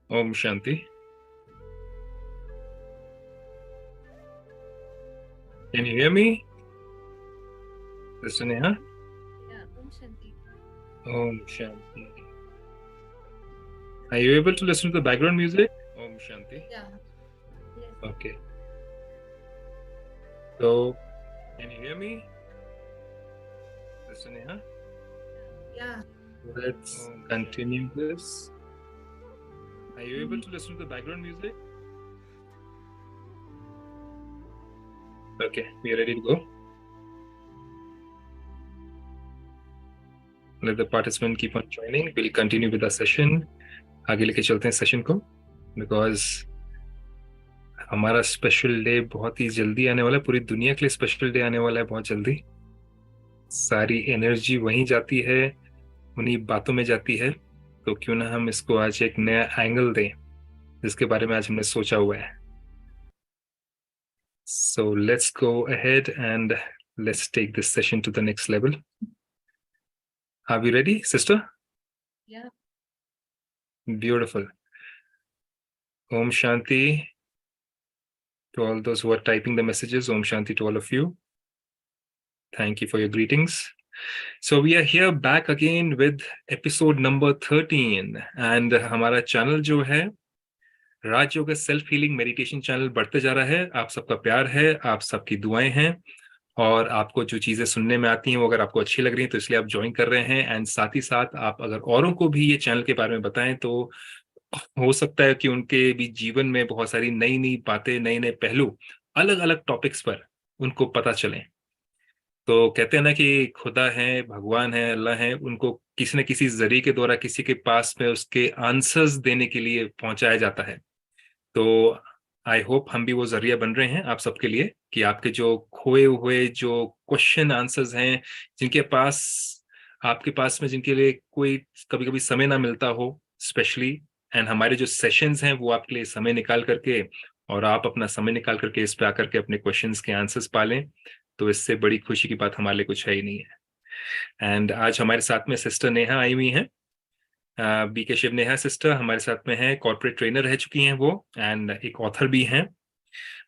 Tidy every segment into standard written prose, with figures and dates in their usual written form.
Om Shanti. Can you hear me? Listen here. Yeah, Om Shanti. Om Shanti. Are you able to listen to the background music? Om Shanti. Yeah. Yes. Okay. So, can you hear me? Listen here. Yeah. Let's continue this. Are you able to listen to the background music? Okay, we are ready to go. Let the participant keep on joining. We'll continue with the session. आगे लेके चलते हैं session को, because हमारा special day बहुत ही जल्दी आने वाला है। पूरी दुनिया के लिए स्पेशल डे आने वाला है बहुत जल्दी। सारी एनर्जी वहीं जाती है, उन्हीं बातों में जाती है। तो क्यों ना हम इसको आज एक नया एंगल दें, जिसके बारे में आज हमने सोचा हुआ है। So let's go ahead and let's take this session to the next level. Are we ready sister? Yeah. Beautiful. Om Shanti to all those who are typing the messages. Om Shanti to all of you. Thank you for your greetings. So we are here back again with episode number 13 and हमारा channel जो है राजयोग self healing meditation channel बढ़ते जा रहा है। आप सबका प्यार है, आप सबकी दुआएं हैं, और आपको जो चीजें सुनने में आती हैं वो अगर आपको अच्छी लग रही हैं तो इसलिए आप ज्वाइन कर रहे हैं। एंड साथ ही साथ आप अगर औरों को भी ये चैनल के बारे में बताएं तो हो सकता है कि उनके भी जीवन में बहुत सारी नई नई बातें, नए नए पहलू, अलग अलग टॉपिक्स पर उनको पता चलें। तो कहते हैं ना कि खुदा है, भगवान है, अल्लाह है, उनको किसी न किसी जरिए के द्वारा किसी के पास में उसके आंसर्स देने के लिए पहुंचाया जाता है। तो आई होप हम भी वो जरिया बन रहे हैं आप सबके लिए, कि आपके जो खोए हुए जो क्वेश्चन आंसर्स हैं, जिनके पास, आपके पास में जिनके लिए कोई कभी कभी समय ना मिलता हो स्पेशली, एंड हमारे जो सेशंस हैं वो आपके लिए समय निकाल करके, और आप अपना समय निकाल करके इस पे आकर के अपने क्वेश्चंस के आंसर्स पालें, तो इससे बड़ी खुशी की बात हमारे लिए कुछ है ही नहीं है। एंड आज हमारे साथ में सिस्टर नेहा आई हुई हैं। बीके शिव नेहा सिस्टर हमारे साथ में है, कॉर्पोरेट ट्रेनर रह चुकी हैं वो, एंड एक ऑथर भी हैं,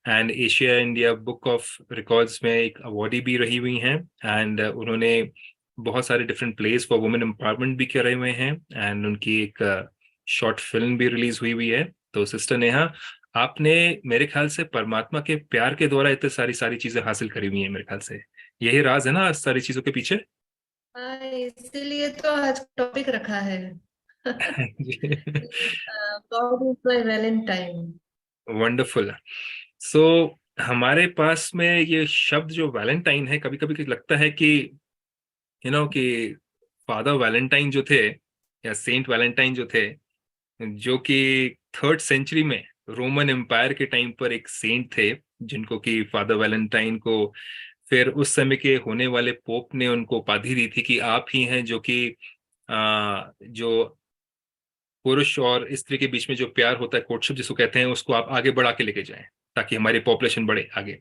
and Asia India book of records में एक अवार्डी भी रही हुई हैं। एंड उन्होंने बहुत सारे different place for women empowerment भी करे हुए हैं, एंड उनकी एक शॉर्ट फिल्म भी रिलीज हुई हुई है। तो सिस्टर नेहा, आपने मेरे ख्याल से परमात्मा के प्यार के द्वारा इतनी सारी सारी चीजें हासिल करी हुई हैं। मेरे ख्याल से यही राज है ना सारी चीजों के पीछे। हाँ, इसीलिए तो आज टॉपिक रखा है। God is my Valentine. Wonderful. So हमारे पास में ये शब्द जो वैलेंटाइन है, कभी कभी लगता है कि कि फादर वैलेंटाइन जो थे, या सेंट वैलेंटाइन जो थे, जो कि थर्ड सेंचुरी में रोमन एम्पायर के टाइम पर एक सेंट थे, जिनको कि फादर वैलेंटाइन को फिर उस समय के होने वाले पोप ने उनको उपाधि दी थी कि आप ही हैं जो कि जो पुरुष और स्त्री के बीच में जो प्यार होता है, कोर्टशिप जिसको कहते हैं, उसको आप आगे बढ़ा के लेके जाएं ताकि हमारी पॉपुलेशन बढ़े आगे।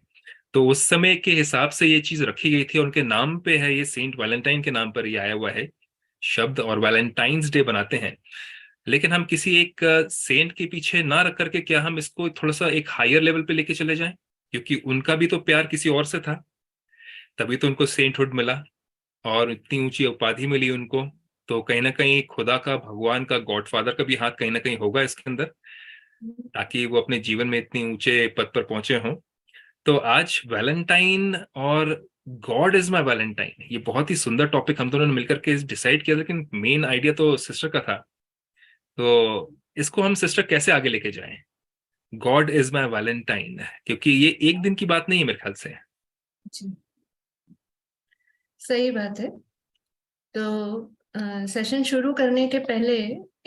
तो उस समय के हिसाब से ये चीज रखी गई थी, और उनके नाम पे है, ये सेंट वैलेंटाइन के नाम पर ये आया हुआ है शब्द, और वैलेंटाइंस डे बनाते हैं। लेकिन हम किसी एक सेंट के पीछे ना रख करके क्या हम इसको थोड़ा सा एक हायर लेवल पे लेके चले जाएं, क्योंकि उनका भी तो प्यार किसी और से था, तभी तो उनको सेंटहुड मिला और इतनी ऊंची उपाधि मिली उनको। तो कहीं ना कहीं खुदा का, भगवान का, गॉडफादर का भी हाथ कहीं ना कहीं होगा इसके अंदर, ताकि वो अपने जीवन में इतनी ऊंचे पद पर पहुंचे हों। तो आज वैलेंटाइन और गॉड इज माई वैलेंटाइन, ये बहुत ही सुंदर टॉपिक हम दोनों ने मिलकर के डिसाइड किया, लेकिन मेन आइडिया तो सिस्टर का था। तो इसको हम सिस्टर कैसे आगे लेके जाएं, गॉड इज माई वैलेंटाइन, क्योंकि ये एक दिन की बात नहीं है मेरे ख्याल से। जी, सही बात है। तो सेशन शुरू करने के पहले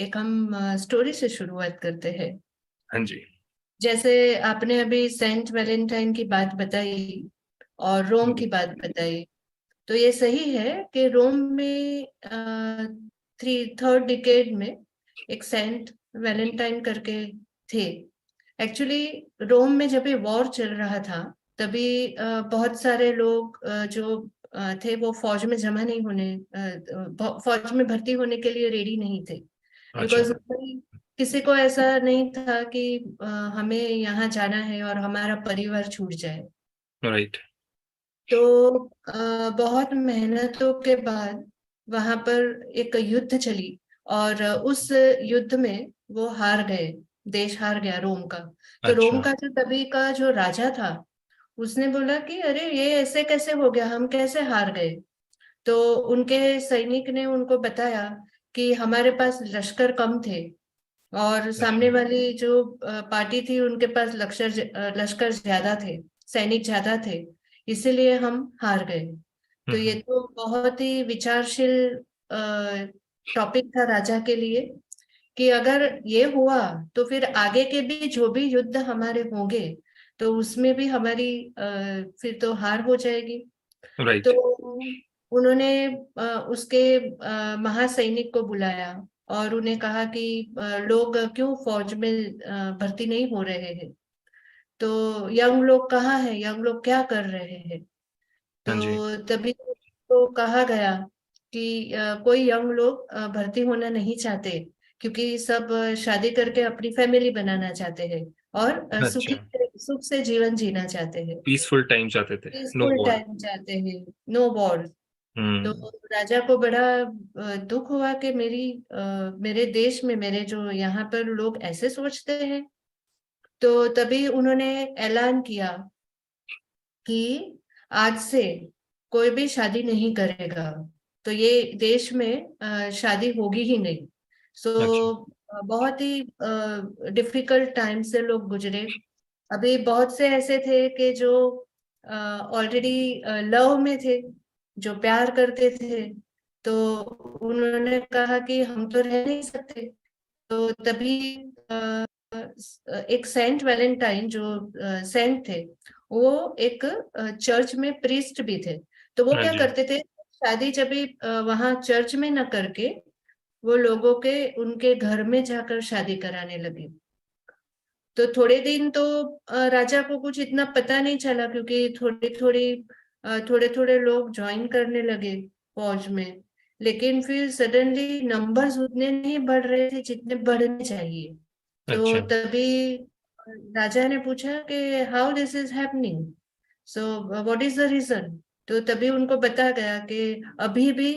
एक हम स्टोरी से शुरुआत करते हैं। हाँ जी। जैसे आपने अभी सेंट वैलेंटाइन की बात बताई और रोम की बात बताई, तो ये सही है कि रोम में थर्ड डिकेड में एक सेंट वैलेंटाइन करके थे। एक्चुअली रोम में जब ये वॉर चल रहा था, तभी बहुत सारे लोग जो थे वो फौज में जमा नहीं होने, फौज में भर्ती होने के लिए रेडी नहीं थे। अच्छा। बिकॉज किसी को ऐसा नहीं था कि हमें यहाँ जाना है और हमारा परिवार छूट जाए। राइट। तो बहुत मेहनतों के बाद वहां पर एक युद्ध चली, और उस युद्ध में वो हार गए, देश हार गया रोम का। तो रोम अच्छा। का जो तभी का जो राजा था, उसने बोला कि अरे ये ऐसे कैसे हो गया, हम कैसे हार गए। तो उनके सैनिक ने उनको बताया कि हमारे पास लश्कर कम थे, और अच्छा। सामने वाली जो पार्टी थी उनके पास लश्कर ज्यादा थे, सैनिक ज्यादा थे, इसीलिए हम हार गए। तो ये हम्म। तो बहुत ही विचारशील टॉपिक था राजा के लिए, कि अगर ये हुआ तो फिर आगे के भी जो भी युद्ध हमारे होंगे, तो उसमें भी हमारी फिर तो हार हो जाएगी। तो राइट। उन्होंने उसके महासैनिक को बुलाया और उन्हें कहा कि लोग क्यों फौज में भर्ती नहीं हो रहे हैं, तो यंग लोग कहाँ हैं, यंग लोग क्या कर रहे हैं। हाँ जी। तो तभी तो कहा गया कि कोई यंग लोग भर्ती होना नहीं चाहते, क्योंकि सब शादी करके अपनी फैमिली बनाना चाहते हैं, और अच्छा। सुख से जीवन जीना चाहते हैं, पीसफुल टाइम चाहते थे, नो पीसफुल वॉर। टाइम चाहते हैं, नो वॉर। तो हम्म। राजा को बड़ा दुख हुआ कि मेरे देश में, मेरे जो यहाँ पर लोग ऐसे सोचते हैं। तो तभी उन्होंने ऐलान किया कि आज से कोई भी शादी नहीं करेगा, तो ये देश में शादी होगी ही नहीं। सो अच्छा। बहुत ही डिफिकल्ट टाइम से लोग गुजरे। अभी बहुत से ऐसे थे कि जो ऑलरेडी लव में थे, जो प्यार करते थे, तो उन्होंने कहा कि हम तो रह नहीं सकते। तो तभी अ, एक सेंट वैलेंटाइन जो सेंट थे, वो एक चर्च में प्रीस्ट भी थे। तो वो हाँ क्या जी। करते थे, शादी जब भी वहां चर्च में न करके, वो लोगों के उनके घर में जाकर शादी कराने लगे। तो थोड़े दिन तो राजा को कुछ इतना पता नहीं चला, क्योंकि थोड़े थोड़े लोग ज्वाइन करने लगे फौज में। लेकिन फिर सडनली नंबर्स उतने नहीं बढ़ रहे थे जितने बढ़ने चाहिए। तो अच्छा। तभी राजा ने पूछा कि how this is happening, so what is the reason. तो तभी उनको बताया गया कि अभी भी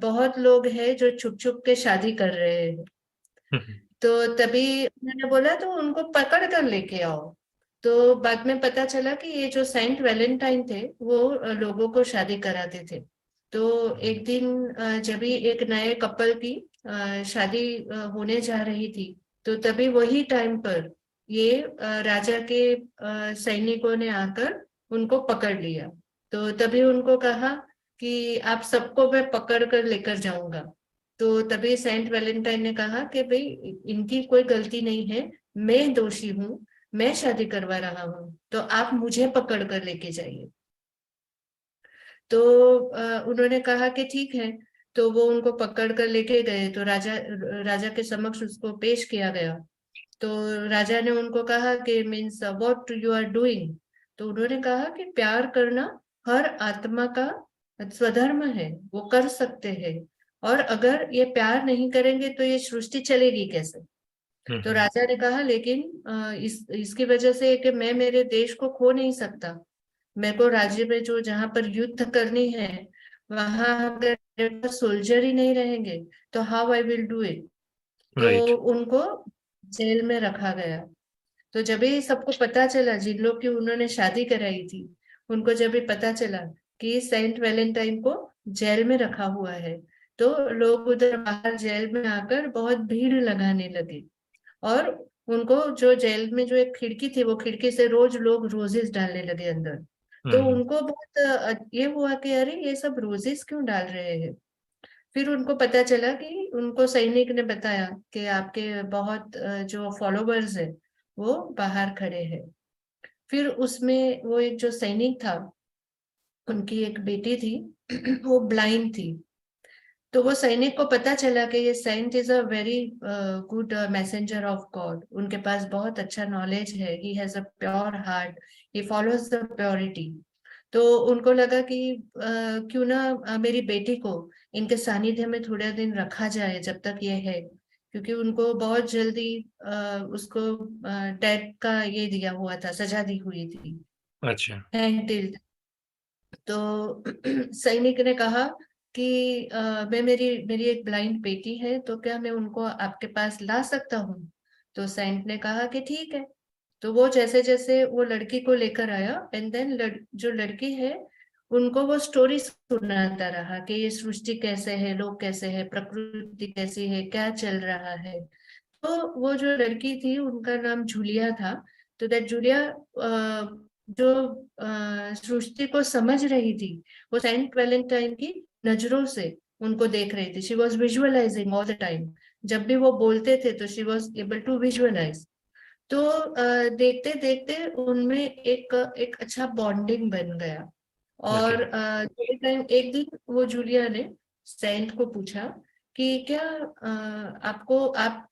बहुत लोग हैं जो छुप छुप के शादी कर रहे हैं। हम्म। तो तभी उन्होंने बोला तो उनको पकड़ कर लेके आओ। तो बाद में पता चला कि ये जो सेंट वैलेंटाइन थे, वो लोगों को शादी कराते थे। तो एक दिन जब भी एक नए कपल की शादी होने जा रही थी, तो तभी वही टाइम पर ये राजा के सैनिकों ने आकर उनको पकड़ लिया। तो तभी उनको कहा कि आप सबको मैं पकड़ कर लेकर जाऊंगा। तो तभी सेंट वैलेंटाइन ने कहा कि भाई इनकी कोई गलती नहीं है, मैं दोषी हूँ, मैं शादी करवा रहा हूँ, तो आप मुझे पकड़ कर लेके जाइए। तो उन्होंने कहा कि ठीक है। तो वो उनको पकड़ कर लेके गए, तो राजा राजा के समक्ष उसको पेश किया गया। तो राजा ने उनको कहा कि means what you are doing. तो उन्होंने कहा कि प्यार करना हर आत्मा का स्वधर्म है, वो कर सकते हैं, और अगर ये प्यार नहीं करेंगे तो ये सृष्टि चलेगी कैसे। तो हम्म। राजा ने कहा लेकिन इसकी वजह से कि मैं मेरे देश को खो नहीं सकता। मेरे को राज्य में जो जहां पर युद्ध करनी है, वहां अगर मेरे पास सोल्जर ही नहीं रहेंगे, तो how I will do it. Right. तो उनको जेल में रखा गया। तो जब भी सबको पता चला, जिन लोग की उन्होंने शादी कराई थी, उनको जब भी पता चला कि सेंट वैलेंटाइन को जेल में रखा हुआ है, तो लोग उधर बाहर जेल में आकर बहुत भीड़ लगाने लगे। और उनको जो जेल में जो एक खिड़की थी, वो खिड़की से रोज लोग रोजेस डालने लगे अंदर। तो हम्म। उनको बहुत ये हुआ कि अरे ये सब रोजेस क्यों डाल रहे हैं। फिर उनको पता चला कि उनको सैनिक ने बताया कि आपके बहुत जो फॉलोवर्स है वो बाहर खड़े हैं। फिर उसमें वो एक जो सैनिक था, उनकी एक बेटी थी, वो ब्लाइंड थी। तो वो सैनिक को पता चला कि ये saint is a very good messenger of God, उनके पास बहुत अच्छा नॉलेज है, he has a pure heart, he follows the purity. तो उनको लगा कि क्यों ना मेरी बेटी को इनके सानिध्य में थोड़े दिन रखा जाए जब तक ये है, क्योंकि उनको बहुत जल्दी उसको डेथ का ये दिया हुआ था, सजा दी हुई थी, अच्छा। हैंग। तो सैनिक ने कहा कि मैं मेरी मेरी एक ब्लाइंड बेटी है, तो क्या मैं उनको आपके पास ला सकता हूँ? तो सैनिक ने कहा कि ठीक है। तो वो जैसे जैसे वो लड़की को लेकर आया, एंड देन जो लड़की है उनको वो स्टोरी सुनाता रहा कि ये सृष्टि कैसे है, लोग कैसे है, प्रकृति कैसी है, क्या चल रहा है। तो वो जो लड़की थी उनका नाम जूलिया था। तो दैट जूलिया जो सृष्टि को समझ रही थी, वो सेंट वैलेंटाइन की नजरों से उनको देख रही थी। She was visualising all the time. जब भी वो बोलते थे तो she was able to visualise. तो देखते देखते उनमें एक एक अच्छा बॉन्डिंग बन गया। ओके। और एक दिन वो जूलिया ने सेंट को पूछा कि क्या आपको आप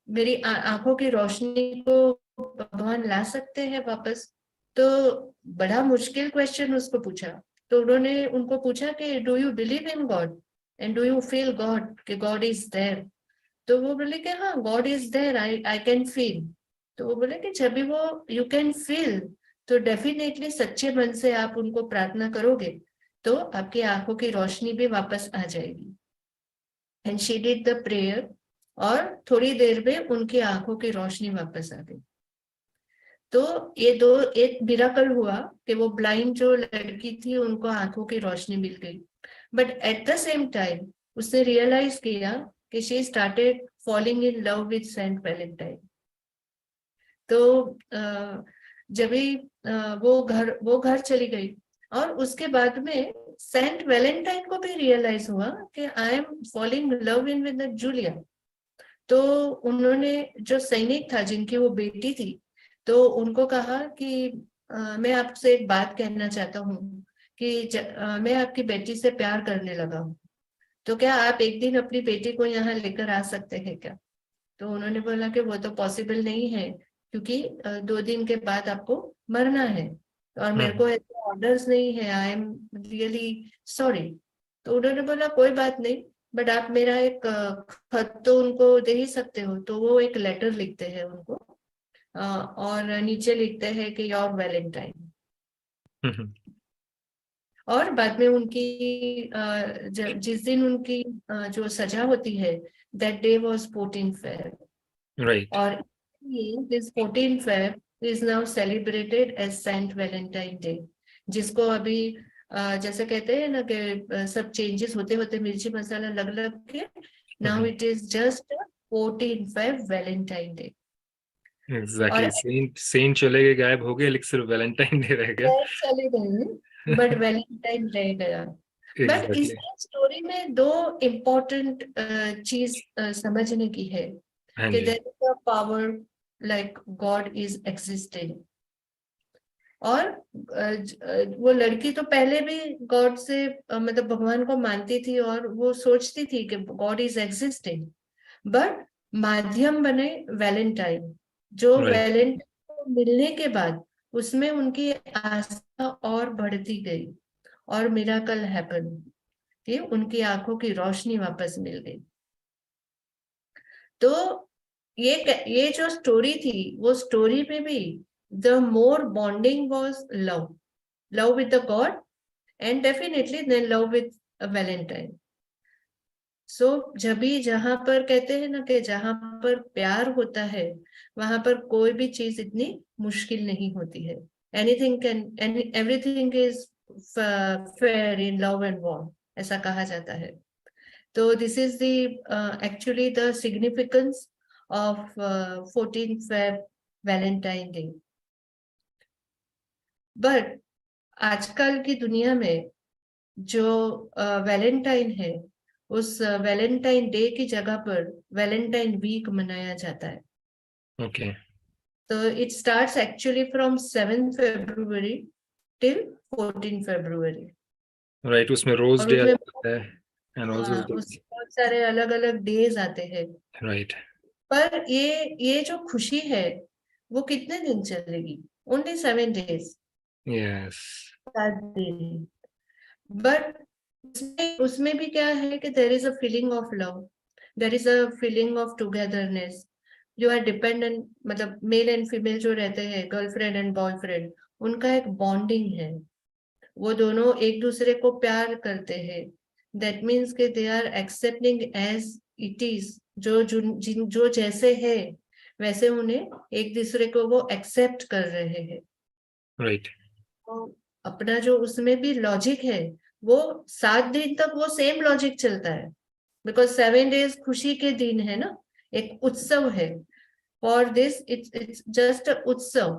मेरी आंखों की रोशनी को भगवान ला सकते हैं वापस? तो बड़ा मुश्किल क्वेश्चन उसको पूछा। तो उन्होंने उनको पूछा कि do you believe in God and do you feel God, कि गॉड इज देयर? तो वो बोले कि हाँ, God is there, I I can feel. तो वो बोले कि जब भी वो यू कैन फील, तो डेफिनेटली सच्चे मन से आप उनको प्रार्थना करोगे तो आपकी आंखों की रोशनी भी वापस आ जाएगी। And she did the prayer, और थोड़ी देर में उनकी आंखों की रोशनी वापस आ गई। तो ये दो, एक मिराकल हुआ कि वो ब्लाइंड जो लड़की थी उनको आंखों की रोशनी मिल गई। But at the same time उसने रियलाइज किया कि she started falling in love with Saint Valentine. तो जब भी वो घर चली गई, और उसके बाद में सेंट वैलेंटाइन को भी रियलाइज हुआ कि I am falling love in with Julia. तो उन्होंने, जो सैनिक था जिनकी वो बेटी थी, तो उनको कहा कि मैं आपसे एक बात कहना चाहता हूँ कि मैं आपकी बेटी से प्यार करने लगा हूँ, तो क्या आप एक दिन अपनी बेटी को यहाँ लेकर आ सकते हैं क्या? तो उन्होंने बोला कि वो तो पॉसिबल नहीं है, क्योंकि 2 दिन के बाद आपको मरना है, और मेरे हम्म। को ऐसे ऑर्डर्स नहीं है, आई एम रियली सॉरी। तो उन्होंने बोला कोई बात नहीं, बट आप मेरा एक खत तो उनको दे ही सकते हो। तो वो एक लेटर लिखते हैं उनको, और नीचे लिखते हैं कि योर वैलेंटाइन। हम्म। और बाद में उनकी जिस दिन उनकी जो सजा होती है, that day was 14 Feb. Right. और this 14 Feb is now celebrated as Saint Valentine Day, जिसको अभी जैसे कहते हैं ना कि सब चेंजेस होते होते मिर्ची मसाला लग लग के, now it is just 14 Feb Valentine day. और एग्जैक्टली, सेंट सेंट चले गए, गायब हो गए, लेकिन सिर्फ वैलेंटाइन डे रह गया। चले गए बट वैलेंटाइन रह गया। बट इस एग्जैक्टली। स्टोरी में दो इम्पोर्टेंट चीज समझने की है, हाँ कि जी। There is a power, like God is existing. और वो लड़की तो पहले भी गॉड से मतलब भगवान को मानती थी, और वो सोचती थी कि गॉड इज एग्जिस्टिंग। बट माध्यम बने वैलेंटाइन। जो राइट। वैलेंटाइन को मिलने के बाद उसमें उनकी आस्था और बढ़ती गई, और मिराकल हैपन, कि उनकी आंखों की रोशनी वापस मिल गई। तो ये जो स्टोरी थी, वो स्टोरी में भी the more bonding was love, love with the God, and definitely then love with Valentine. So जब भी, जहां पर कहते हैं ना कि जहां पर प्यार होता है, वहां पर कोई भी चीज इतनी मुश्किल नहीं होती है। Anything can, everything is fair in love and war, ऐसा कहा जाता है। तो this is the actually the significance of 14 Feb Valentine day. But आजकल की दुनिया में जो वैलेंटाइन है, उस वैलेंटाइन डे की जगह पर वैलेंटाइन वीक मनाया जाता है। ओके। तो it starts actually from 7 February till 14 February. Right, उसमें रोज और डे आ उसमें जाता है, एंड ऑल दोस डेज। उसमें बहुत सारे अलग अलग डेज आते हैं। राइट। पर ये जो खुशी है, वो कितने दिन चलेगी? Only 7 days, yes. 7 दिन। बट उसमें भी क्या है कि there is a feeling of love. There is a feeling of togetherness. You are dependent, मतलब मेल एंड फीमेल जो रहते हैं, गर्लफ्रेंड एंड बॉयफ्रेंड, उनका एक बॉन्डिंग है. वो दोनों एक दूसरे को प्यार करते हैं. दैट मीन्स के they are accepting as it is. जो जैसे है वैसे उन्हें एक दूसरे को वो एक्सेप्ट कर रहे हैं. राइट. तो अपना जो उसमें भी लॉजिक है, वो 7 दिन तक वो सेम लॉजिक चलता है. बिकॉज 7 डेज खुशी के दिन है ना, एक उत्सव है. फॉर दिस इट्स जस्ट उत्सव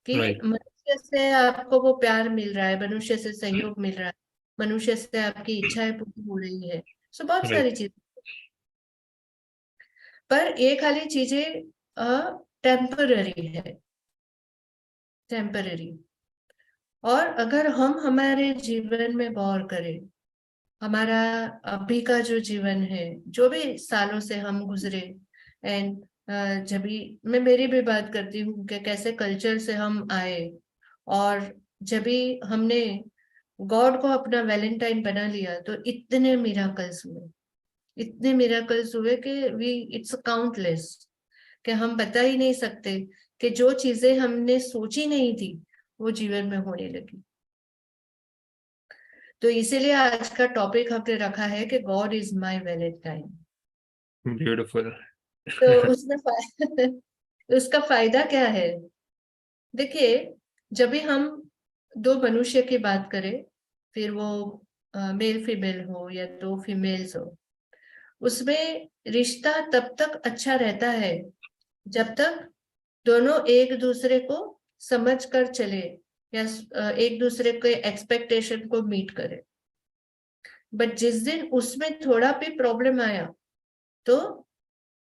कि Right. मनुष्य से आपको वो प्यार मिल रहा है, मनुष्य से सहयोग मिल रहा है, मनुष्य से आपकी इच्छाएं पूरी हो रही है. सो बहुत Right. सारी चीज, पर ये खाली चीजें टेम्पररी है, टेम्पररी. और अगर हम हमारे जीवन में गौर करें, हमारा अभी का जो जीवन है, जो भी सालों से हम गुजरे, एंड जब भी मैं मेरी भी बात करती हूँ कि कैसे कल्चर से हम आए, और जब भी हमने गॉड को अपना वैलेंटाइन बना लिया, तो इतने मिराकल्स हुए, इतने मिराकल्स हुए कि वी इट्स काउंटलेस, कि हम बता ही नहीं सकते कि जो चीजें हमने सोची नहीं थी वो जीवन में होने लगी. तो इसीलिए आज का टॉपिक हमने रखा है कि God is my Valentine. Beautiful. तो उसमें उसका फायदा क्या है? देखिए, जब भी हम दो मनुष्य की बात करें, फिर वो मेल फीमेल हो या दो फीमेल्स हो, उसमें रिश्ता तब तक अच्छा रहता है जब तक दोनों एक दूसरे को समझ कर चले, या एक दूसरे के एक्सपेक्टेशन को मीट करे. बट जिस दिन उसमें थोड़ा भी प्रॉब्लम आया, तो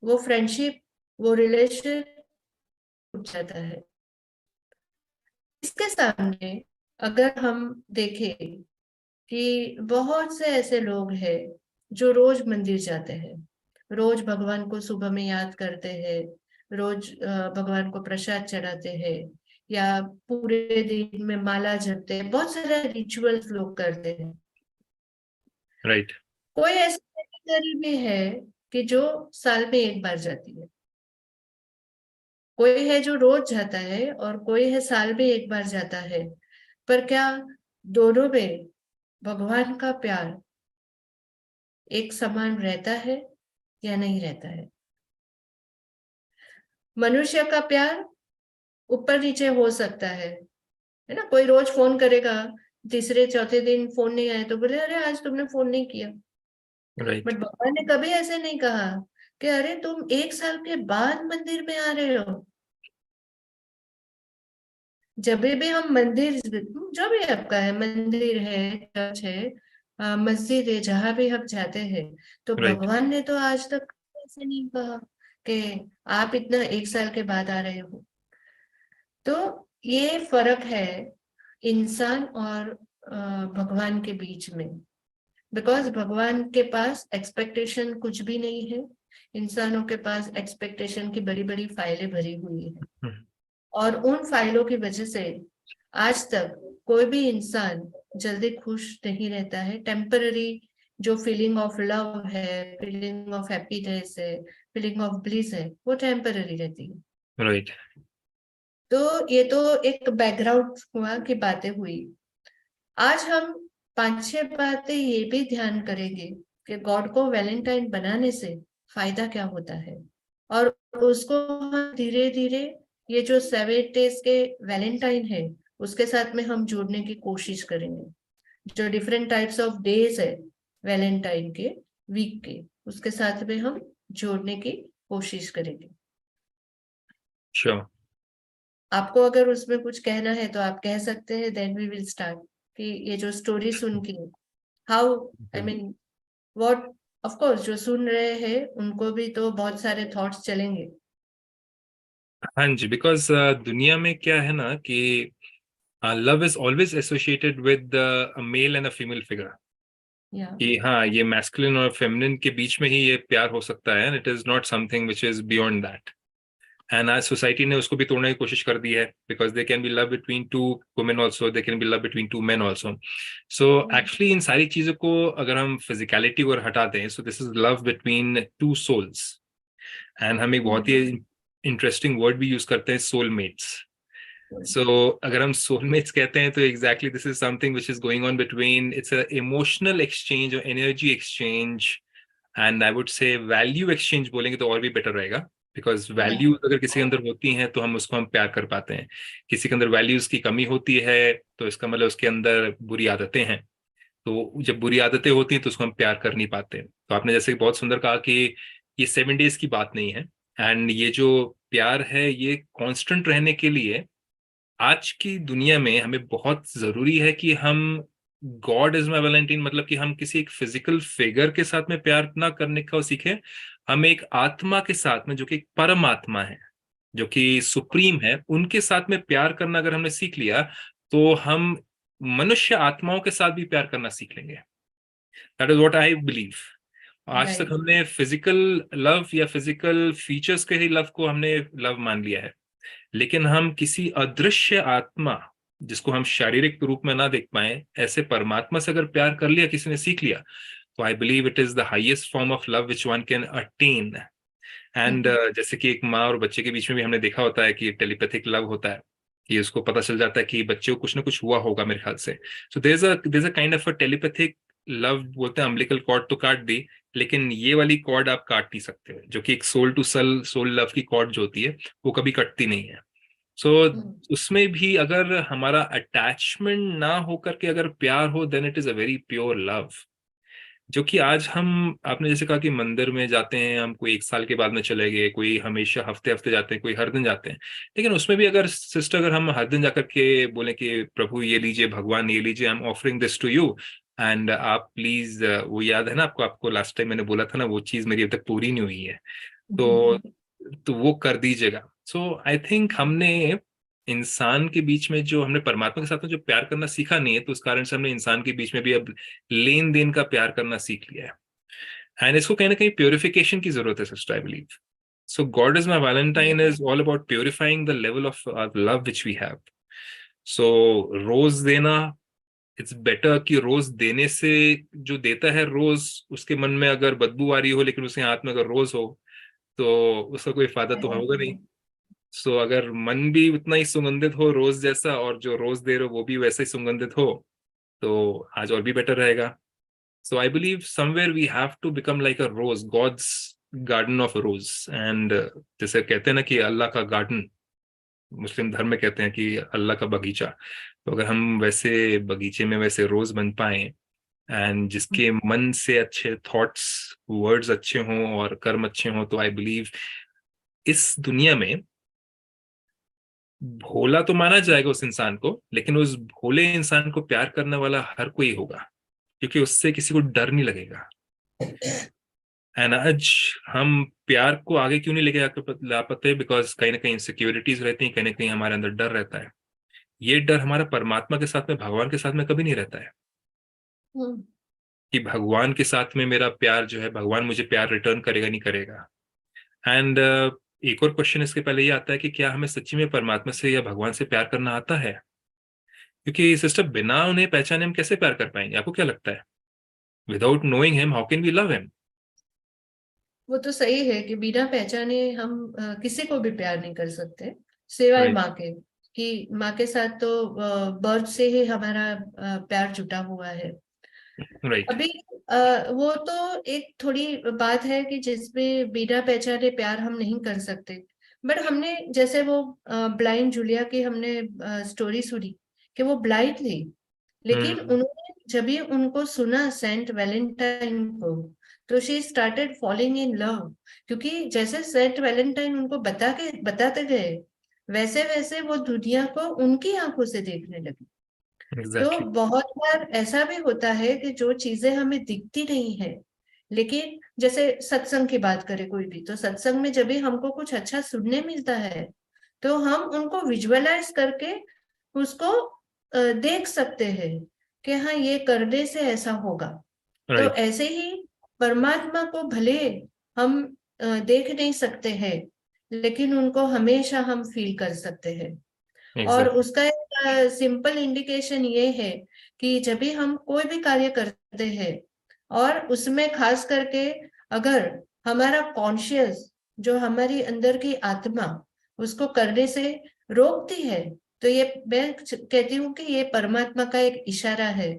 वो फ्रेंडशिप, वो रिलेशन टूट जाता है. इसके सामने अगर हम देखें कि बहुत से ऐसे लोग हैं जो रोज मंदिर जाते हैं, रोज भगवान को सुबह में याद करते हैं, रोज भगवान को प्रसाद चढ़ाते हैं, या पूरे दिन में माला जपते हैं, बहुत सारे रिचुअल्स लोग करते हैं. Right. कोई ऐसी कैटेगरी भी है कि जो साल में एक बार जाती है, कोई है जो रोज जाता है, और कोई है साल में एक बार जाता है. पर क्या दोनों में भगवान का प्यार एक समान रहता है या नहीं रहता है? मनुष्य का प्यार ऊपर नीचे हो सकता है ना. कोई रोज फोन करेगा, तीसरे चौथे दिन फोन नहीं आया तो बोले अरे आज तुमने फोन नहीं किया. Right. बट भगवान ने कभी ऐसे नहीं कहा कि अरे तुम 1 साल के बाद मंदिर में आ रहे हो. जब भी हम मंदिर, जो भी आपका है, मंदिर है, चर्च है, मस्जिद है, जहां भी हम जाते हैं, तो Right. भगवान ने तो आज तक ऐसे नहीं कहा कि आप इतना 1 साल के बाद आ रहे हो. तो ये फर्क है इंसान और भगवान के बीच में. बिकॉज भगवान के पास एक्सपेक्टेशन कुछ भी नहीं है, इंसानों के पास एक्सपेक्टेशन की बड़ी बड़ी फाइलें भरी हुई है. Hmm. और उन फाइलों की वजह से आज तक कोई भी इंसान जल्दी खुश नहीं रहता है. टेम्पररी जो फीलिंग ऑफ लव है, फीलिंग ऑफ हैप्पीनेस है, फीलिंग ऑफ ब्लिस है, वो टेम्पररी रहती है. Right. तो ये तो एक बैकग्राउंड हुआ की बातें हुई. आज हम 5-6 बातें ये भी ध्यान करेंगे कि गॉड को वैलेंटाइन बनाने से फायदा क्या होता है, और उसको हम धीरे धीरे ये जो 7 डेज के वैलेंटाइन है उसके साथ में हम जोड़ने की कोशिश करेंगे. जो डिफरेंट टाइप्स ऑफ डेज है वैलेंटाइन के, वीक के, उसके साथ में हम जोड़ने की कोशिश करेंगे. Sure. आपको अगर उसमें कुछ कहना है तो आप कह सकते हैं. देन वी विल स्टार्ट कि ये जो स्टोरी सुन के how, I mean what, of course जो सुन रहे हैं उनको भी तो बहुत सारे थॉट्स चलेंगे. हाँ जी, बिकॉज दुनिया में क्या है ना कि love is always associated with a male and a female figure. या कि हाँ, ये मैस्कुलिन और फेमिनिन के बीच में ही ये प्यार हो सकता है, and it is not something which is beyond that. And आज सोसाइटी ने उसको भी तोड़ने की कोशिश कर दी है, because they can be love between two women also, they can be love between two men also. So actually इन सारी चीजों को अगर हम फिजिकलिटी को हटा दें, so this is love between two souls. And हम एक बहुत ही इंटरेस्टिंग वर्ड भी यूज करते हैं, सोलमेट्स. सो अगर हम सोलमेट्स कहते हैं तो exactly this is something which is going on between, it's a emotional exchange और energy exchange, and I would say value exchange बोलेंगे तो और भी बेटर रहेगा. बिकॉज वैल्यूज अगर किसी के अंदर होती हैं तो हम उसको हम प्यार कर पाते हैं. किसी के अंदर वैल्यूज की कमी होती है तो इसका मतलब उसके अंदर बुरी आदतें हैं. तो जब बुरी आदतें होती हैं तो उसको हम प्यार कर नहीं पाते. तो आपने जैसे बहुत सुंदर कहा कि ये 7 days की बात नहीं है. एंड ये जो प्यार है ये कांस्टेंट रहने के लिए आज की दुनिया में हमें बहुत जरूरी है कि हम गॉड इज माई वैलेंटाइन, मतलब कि हम किसी एक फिजिकल फिगर के साथ में प्यार ना करने का सीखें. हम एक आत्मा के साथ में, जो कि एक परम आत्मा है, जो कि सुप्रीम है, उनके साथ में प्यार करना अगर हमने सीख लिया तो हम मनुष्य आत्माओं के साथ भी प्यार करना सीख लेंगे. That is what I believe. आज तक राइट। हमने फिजिकल लव या फिजिकल फीचर्स के ही लव को हमने लव मान लिया है. लेकिन हम किसी अदृश्य आत्मा, जिसको हम शारीरिक रूप में ना देख पाए, ऐसे परमात्मा से अगर प्यार कर लिया, किसी ने सीख लिया, तो I believe it is the highest form of love which one can attain. And जैसे कि एक माँ और बच्चे के बीच में भी हमने देखा होता है कि टेलीपैथिक लव होता है, कि उसको पता चल जाता है कि बच्चे को कुछ ना कुछ हुआ होगा मेरे ख्याल से. So there is a kind of a telepathic love. बोलते हैं अम्बिलिकल कॉर्ड तो काट दी, लेकिन ये वाली कॉर्ड आप काट नहीं सकते, जो कि एक सोल टू सोल लव की कॉर्ड जो होती है वो कभी कटती नहीं है. सो उसमें भी अगर हमारा अटैचमेंट ना होकर के अगर प्यार हो, then it is a very pure love. जो कि आज हम, आपने जैसे कहा कि मंदिर में जाते हैं हम, कोई 1 साल के बाद में चले गए, कोई हमेशा हफ्ते हफ्ते जाते हैं, कोई हर दिन जाते हैं. लेकिन उसमें भी अगर सिस्टर, अगर हम हर दिन जाकर के बोले कि प्रभु ये लीजिए, भगवान ये लीजिए, I am offering this to you, and आप प्लीज, वो याद है ना आपको, आपको लास्ट टाइम मैंने बोला था ना, वो चीज मेरी अभी तक पूरी नहीं हुई है, तो वो कर दीजिएगा. सो आई थिंक हमने इंसान के बीच में, जो हमने परमात्मा के साथ में जो प्यार करना सीखा नहीं है, तो उस कारण से हमने इंसान के बीच में भी अब लेन देन का प्यार करना सीख लिया है. एंड इसको कहीं ना कहीं प्योरिफिकेशन की जरूरत है sister, I believe. So God is my Valentine is all about purifying the level of love which we have. So rose देना, इट्स बेटर कि रोज देने से, जो देता है रोज, उसके मन में अगर बदबू आ रही हो लेकिन उसके हाथ में अगर रोज हो, तो उसका कोई फायदा तो होगा नहीं. सो अगर मन भी उतना ही सुगंधित हो रोज जैसा, और जो रोज दे रहे हो वो भी वैसे ही सुगंधित हो, तो आज और भी बेटर रहेगा. So I believe somewhere we have to become like a rose, God's garden of rose. And जैसे कहते हैं ना कि अल्लाह का गार्डन, मुस्लिम धर्म में कहते हैं कि अल्लाह का बगीचा. तो अगर हम वैसे बगीचे में वैसे रोज बन पाए, एंड जिसके मन से अच्छे थॉट्स, वर्ड्स अच्छे हों और कर्म अच्छे हों, तो आई बिलीव इस दुनिया में भोला तो माना जाएगा उस इंसान को, लेकिन उस भोले इंसान को प्यार करने वाला हर कोई होगा, क्योंकि उससे किसी को डर नहीं लगेगा. एंड आज हम प्यार को आगे क्यों नहीं लेके ला पाते? बिकॉज कहीं ना कहीं इनसिक्योरिटीज रहती हैं, कहीं ना कहीं हमारे अंदर डर रहता है. ये डर हमारा परमात्मा के साथ में, भगवान के साथ में कभी नहीं रहता है, कि भगवान के साथ में मेरा प्यार जो है, भगवान मुझे प्यार रिटर्न करेगा नहीं करेगा. एंड एक और क्वेश्चन इसके पहले ये आता है कि क्या हमें सच्ची में परमात्मा से या भगवान से प्यार करना आता है? क्योंकि सिस्टर, बिना उन्हें पहचाने हम कैसे प्यार कर पाएंगे? आपको क्या लगता है? Without knowing him how can we love him? वो तो सही है कि बिना पहचाने हम किसी को भी प्यार नहीं कर सकते, सिवाय राइट. माँ के। कि माँ के साथ तो बर्थ से ही हमारा प्यार जुटा हुआ है। राइट. अभी वो तो एक थोड़ी बात है कि जिसमें बिना पहचाने प्यार हम नहीं कर सकते। बट हमने जैसे वो ब्लाइंड जूलिया की हमने स्टोरी सुनी कि वो ब्लाइंड थी, लेकिन हम्म. उन्होंने जब भी उनको सुना सेंट वैलेंटाइन को, तो she started falling in love. क्योंकि जैसे सेंट वैलेंटाइन उनको बताते गए, वैसे वैसे वो दुनिया को उनकी आंखों से देखने लगी। तो एग्जैक्टली. बहुत बार ऐसा भी होता है कि जो चीजें हमें दिखती नहीं है, लेकिन जैसे सत्संग की बात करें कोई भी, तो सत्संग में जब भी हमको कुछ अच्छा सुनने मिलता है, तो हम उनको विजुअलाइज करके उसको देख सकते हैं कि हाँ, ये करने से ऐसा होगा। तो राइट. ऐसे ही परमात्मा को भले हम देख नहीं सकते हैं, लेकिन उनको हमेशा हम फील कर सकते हैं। और एग्जैक्टली। उसका एक सिंपल इंडिकेशन ये है कि जब भी हम कोई भी कार्य करते हैं और उसमें खास करके अगर हमारा कॉन्शियस, जो हमारी अंदर की आत्मा, उसको करने से रोकती है, तो ये मैं कहती हूँ कि ये परमात्मा का एक इशारा है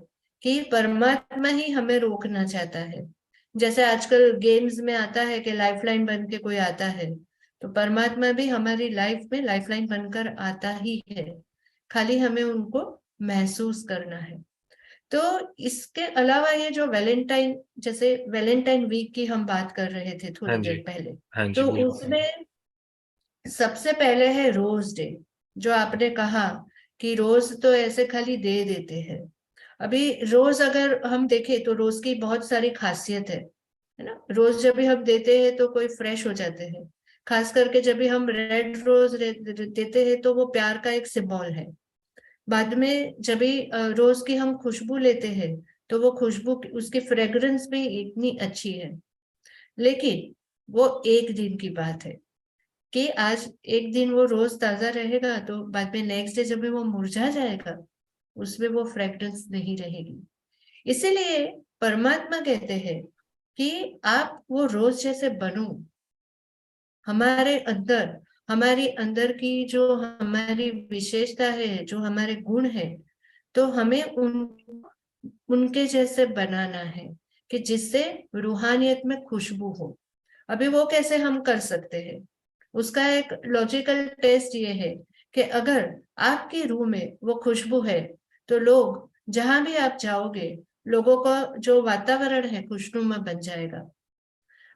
कि परमात्मा ही हमें रोकना चाहता है। जैसे आजकल गेम्स में आता है कि लाइफलाइन बन के कोई आता है, तो परमात्मा भी हमारी लाइफ में लाइफलाइन बनकर आता ही है, खाली हमें उनको महसूस करना है। तो इसके अलावा ये जो वैलेंटाइन, जैसे वैलेंटाइन वीक की हम बात कर रहे थे हाँ थोड़ी जी। देर पहले, हाँ जी, तो बिल्कुल। उसमें सबसे पहले है रोज डे। जो आपने कहा कि रोज तो ऐसे खाली दे देते हैं। अभी रोज अगर हम देखें तो रोज की बहुत सारी खासियत है ना। रोज जब भी हम देते हैं तो कोई फ्रेश हो जाते हैं। खास करके जब भी हम रेड रोज देते हैं तो वो प्यार का एक सिंबल है। बाद में जब भी रोज की हम खुशबू लेते हैं तो वो खुशबू, उसकी फ्रेग्रेंस भी इतनी अच्छी है। लेकिन वो एक दिन की बात है कि आज एक दिन वो रोज ताजा रहेगा तो बाद में नेक्स्ट डे जब भी वो मुरझा जाएगा, उसमें वो फ्रेग्रेंस नहीं रहेगी। इसीलिए परमात्मा कहते हैं कि आप वो रोज जैसे बनो। हमारे अंदर, हमारी अंदर की जो हमारी विशेषता है, जो हमारे गुण है, तो हमें उनके जैसे बनाना है कि जिससे रूहानियत में खुशबू हो। अभी वो कैसे हम कर सकते हैं? उसका एक लॉजिकल टेस्ट ये है कि अगर आपकी रूह में वो खुशबू है तो लोग, जहां भी आप जाओगे, लोगों का जो वातावरण है खुशनुमा बन जाएगा।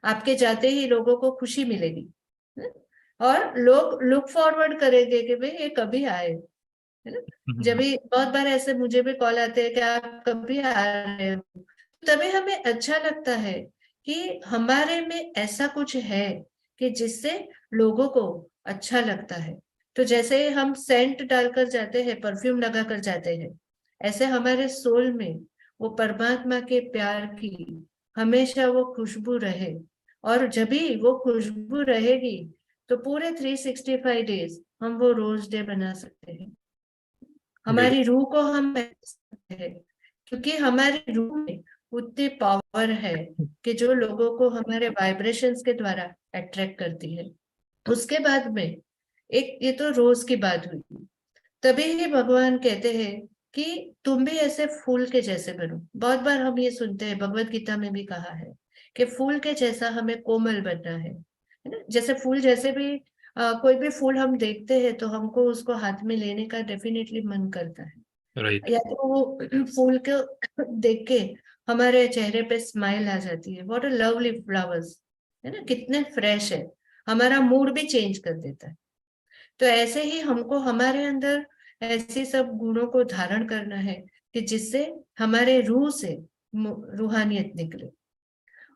आपके जाते ही लोगों को खुशी मिलेगी, है? और लोग लुक फॉरवर्ड करेंगे कि भाई ये कभी आए, है ना। जब हम्म। भी बहुत बार ऐसे मुझे भी कॉल आते हैं कि आप कभी आ रहे हो, तभी हमें अच्छा लगता है कि हमारे में ऐसा कुछ है कि जिससे लोगों को अच्छा लगता है। तो जैसे हम सेंट डालकर जाते हैं, परफ्यूम लगा कर जाते हैं, ऐसे हमारे सोल में वो परमात्मा के प्यार की हमेशा वो खुशबू रहे। और जब भी वो खुशबू रहेगी तो पूरे 365 डेज हम वो रोज डे बना सकते हैं। हमारी बिल्कुल। रूह को हम महसूस करते हैं, क्योंकि हमारी रूह में उतनी पावर है कि जो लोगों को हमारे वाइब्रेशंस के द्वारा अट्रैक्ट करती है। उसके बाद में एक, ये तो रोज की बात हुई। तभी ही भगवान कहते हैं कि तुम भी ऐसे फूल के जैसे बनो। बहुत बार हम ये सुनते हैं, भगवत गीता में भी कहा है कि फूल के जैसा हमें कोमल बनना है ना। जैसे फूल, जैसे भी कोई भी फूल हम देखते हैं तो हमको उसको हाथ में लेने का डेफिनेटली मन करता है। राइट। या तो वो फूल को देख के हमारे चेहरे पे स्माइल आ जाती है, व्हाट अ लवली फ्लावर्स, है ना, कितने फ्रेश है, हमारा मूड भी चेंज कर देता है। तो ऐसे ही हमको हमारे अंदर ऐसे सब गुणों को धारण करना है कि जिससे हमारे रूह से रूहानियत निकले।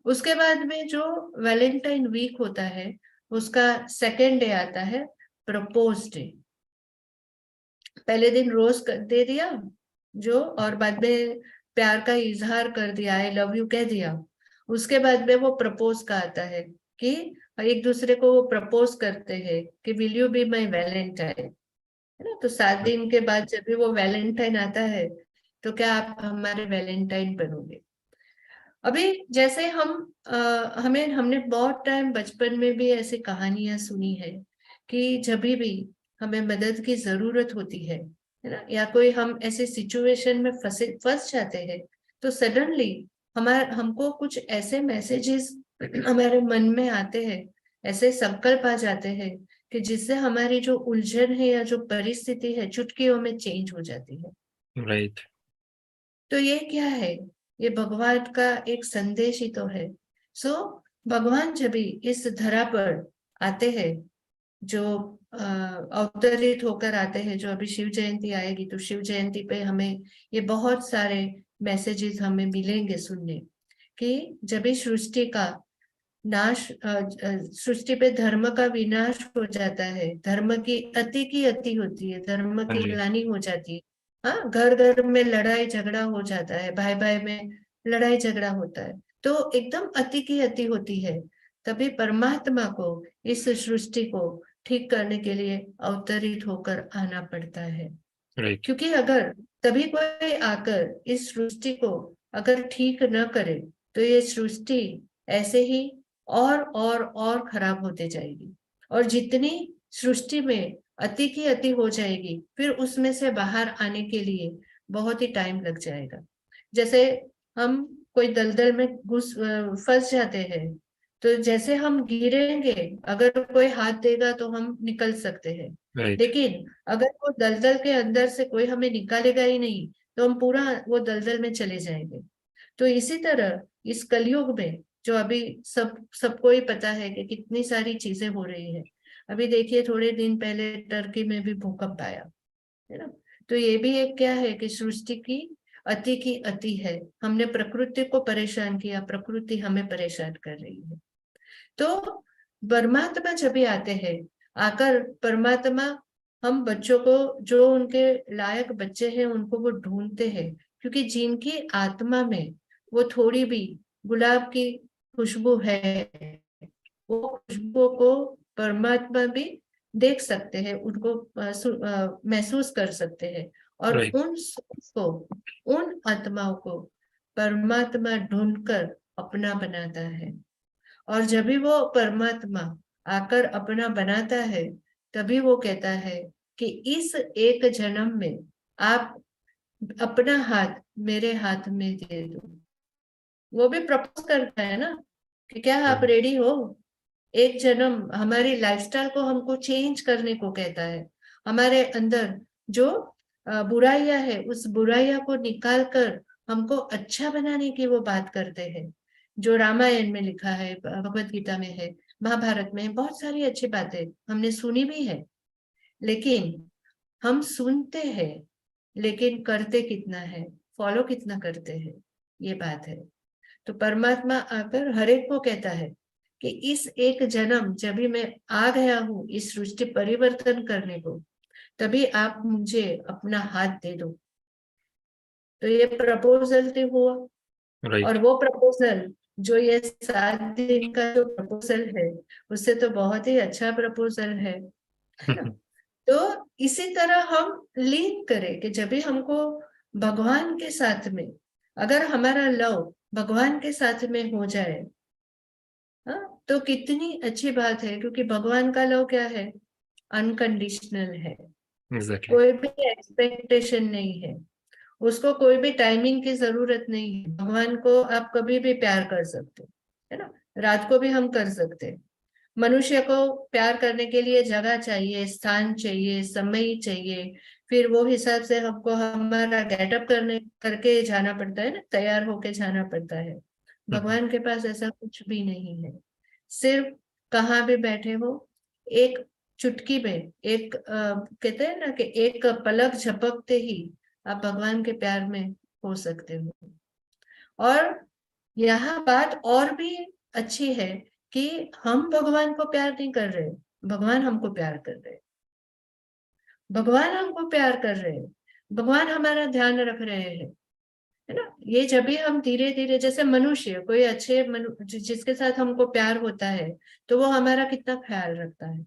उसके बाद में जो वैलेंटाइन वीक होता है, उसका सेकेंड डे आता है प्रपोज डे। पहले दिन रोज दे दिया जो, और बाद में प्यार का इजहार कर दिया, आई लव यू कह दिया। उसके बाद में वो प्रपोज का आता है कि एक दूसरे को वो प्रपोज करते हैं कि will you be my Valentine, है ना। तो 7 दिन के बाद जब भी वो वैलेंटाइन आता है, तो क्या आप हमारे वैलेंटाइन बनोगे? अभी जैसे हम हमने बहुत टाइम बचपन में भी ऐसी कहानियां सुनी है कि जब भी हमें मदद की जरूरत होती है ना, या कोई हम ऐसे सिचुएशन में फंस जाते हैं, तो सडनली हमको कुछ ऐसे मैसेजेस हमारे मन में आते हैं, ऐसे संकल्प आ जाते हैं कि जिससे हमारी जो उलझन है या जो परिस्थिति है चुटकियों में चेंज हो जाती है। राइट। तो ये क्या है? ये भगवान का एक संदेश ही तो है। सो भगवान जब भी इस धरा पर आते हैं, जो अवतरित होकर आते हैं, जो अभी शिव जयंती आएगी तो शिव जयंती पे हमें ये बहुत सारे मैसेजेस हमें मिलेंगे सुनने कि जब भी सृष्टि का नाश, सृष्टि पे धर्म का विनाश हो जाता है, धर्म की अति होती है, धर्म हाँ की जी। ग्लानि हो जाती है। हाँ, घर घर में लड़ाई झगड़ा हो जाता है, भाई भाई में लड़ाई झगड़ा होता है, तो एकदम अति की अति होती है। तभी परमात्मा को इस सृष्टि को ठीक करने के लिए अवतरित होकर आना पड़ता है। राइट। क्योंकि अगर तभी कोई आकर इस सृष्टि को अगर ठीक न करे तो ये सृष्टि ऐसे ही और खराब होते जाएगी, और जितनी सृष्टि में अति की अति हो जाएगी, फिर उसमें से बाहर आने के लिए बहुत ही टाइम लग जाएगा। जैसे हम कोई दलदल में फंस जाते हैं, तो जैसे हम गिरेंगे, अगर कोई हाथ देगा तो हम निकल सकते हैं, राइट। लेकिन अगर वो दलदल के अंदर से कोई हमें निकालेगा ही नहीं, तो हम पूरा वो दलदल में चले जाएंगे। तो इसी तरह इस कलयुग में जो अभी सबको ही पता है कि कितनी सारी चीजें हो रही है। अभी देखिए, थोड़े दिन पहले टर्की में भी भूकंप आया, है ना। तो ये भी एक क्या है कि सृष्टि की अति है। हमने प्रकृति को परेशान किया, प्रकृति हमें परेशान कर रही है। तो परमात्मा जब भी आते हैं, आकर परमात्मा हम बच्चों को, जो उनके लायक बच्चे हैं, उनको वो ढूंढते हैं, क्योंकि जिनकी आत्मा में वो थोड़ी भी गुलाब की खुशबू है, वो खुशबू को परमात्मा भी देख सकते हैं, उनको महसूस कर सकते हैं, और राइट। उन आत्माओं को परमात्मा ढूंढकर अपना बनाता है। और जब भी वो परमात्मा आकर अपना बनाता है, तभी वो कहता है कि इस एक जन्म में आप अपना हाथ मेरे हाथ में दे दो। वो भी प्रपोज करता है ना, कि क्या आप रेडी हो? एक जन्म हमारी लाइफस्टाइल को हमको चेंज करने को कहता है। हमारे अंदर जो बुराइयां है, उस बुराइयां को निकाल कर हमको अच्छा बनाने की वो बात करते हैं। जो रामायण में लिखा है, भगवत गीता में है, महाभारत में है, बहुत सारी अच्छी बातें हमने सुनी भी है। लेकिन हम सुनते हैं, लेकिन करते कितना है, फॉलो कितना करते हैं, ये बात है। तो परमात्मा आकर हर एक को कहता है कि इस एक जन्म जब भी मैं आ गया हूं इस सृष्टि परिवर्तन करने को, तभी आप मुझे अपना हाथ दे दो। तो ये प्रपोजल तो हुआ। राइट। और वो प्रपोजल, जो ये 7 दिन का जो प्रपोजल है, उससे तो बहुत ही अच्छा प्रपोजल है ना। तो इसी तरह हम लिंक करें कि जब भी हमको भगवान के साथ में, अगर हमारा लव भगवान के साथ में हो जाए, हाँ, तो कितनी अच्छी बात है, क्योंकि भगवान का लव क्या है? अनकंडीशनल है। एग्जैक्टली। कोई भी एक्सपेक्टेशन नहीं है, उसको कोई भी टाइमिंग की जरूरत नहीं है। भगवान को आप कभी भी प्यार कर सकते हो, है ना। रात को भी हम कर सकते हैं। मनुष्य को प्यार करने के लिए जगह चाहिए, स्थान चाहिए, समय चाहिए, फिर वो हिसाब से हमको हमारा गेटअप करके जाना पड़ता है ना, तैयार होके जाना पड़ता है। भगवान के पास ऐसा कुछ भी नहीं है। सिर्फ कहाँ भी बैठे हो, एक चुटकी में, एक कहते हैं ना कि एक पलक झपकते ही आप भगवान के प्यार में हो सकते हो। और यहाँ बात और भी अच्छी है कि हम भगवान को प्यार नहीं कर रहे, भगवान हमको प्यार कर रहे, भगवान हमको प्यार कर रहे हैं, भगवान हमारा ध्यान रख रहे हैं, है ना। ये जब भी हम धीरे धीरे, जैसे मनुष्य कोई अच्छे जिसके साथ हमको प्यार होता है, तो वो हमारा कितना ख्याल रखता है।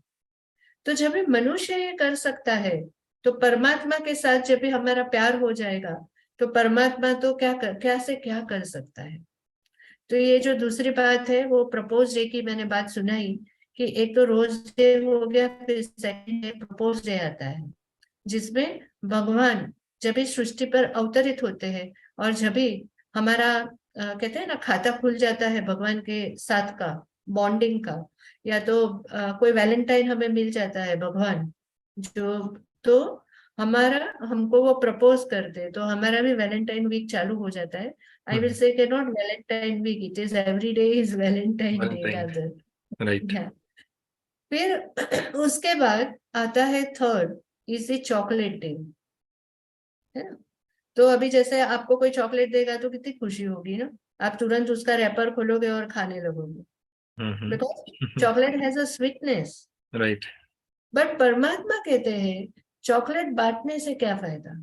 तो जब भी मनुष्य ये कर सकता है, तो परमात्मा के साथ जब भी हमारा प्यार हो जाएगा, तो परमात्मा तो क्या से क्या कर सकता है। तो ये जो दूसरी बात है, वो प्रपोज डे की मैंने बात सुनाई, कि एक तो रोज डे हो गया, फिर सेकंड डे प्रपोज डे आता है, जिसमें भगवान जब भी सृष्टि पर अवतरित होते हैं, और जब भी हमारा कहते हैं ना, खाता खुल जाता है भगवान के साथ का, बॉन्डिंग का, या तो कोई वैलेंटाइन हमें मिल जाता है भगवान जो, तो हमारा हमको वो प्रपोज करते, तो हमारा भी वैलेंटाइन वीक चालू हो जाता है। आई विल से के not Valentine week, it is every day is Valentine day Valentine. Rather. Right. फिर उसके बाद आता है थर्ड, इज चॉकलेट डे, है ना। तो अभी जैसे आपको कोई चॉकलेट देगा तो कितनी खुशी होगी ना, आप तुरंत उसका रैपर खोलोगे और खाने लगोगे, because chocolate has a sweetness. Right. But परमात्मा कहते हैं चॉकलेट बांटने से क्या फायदा,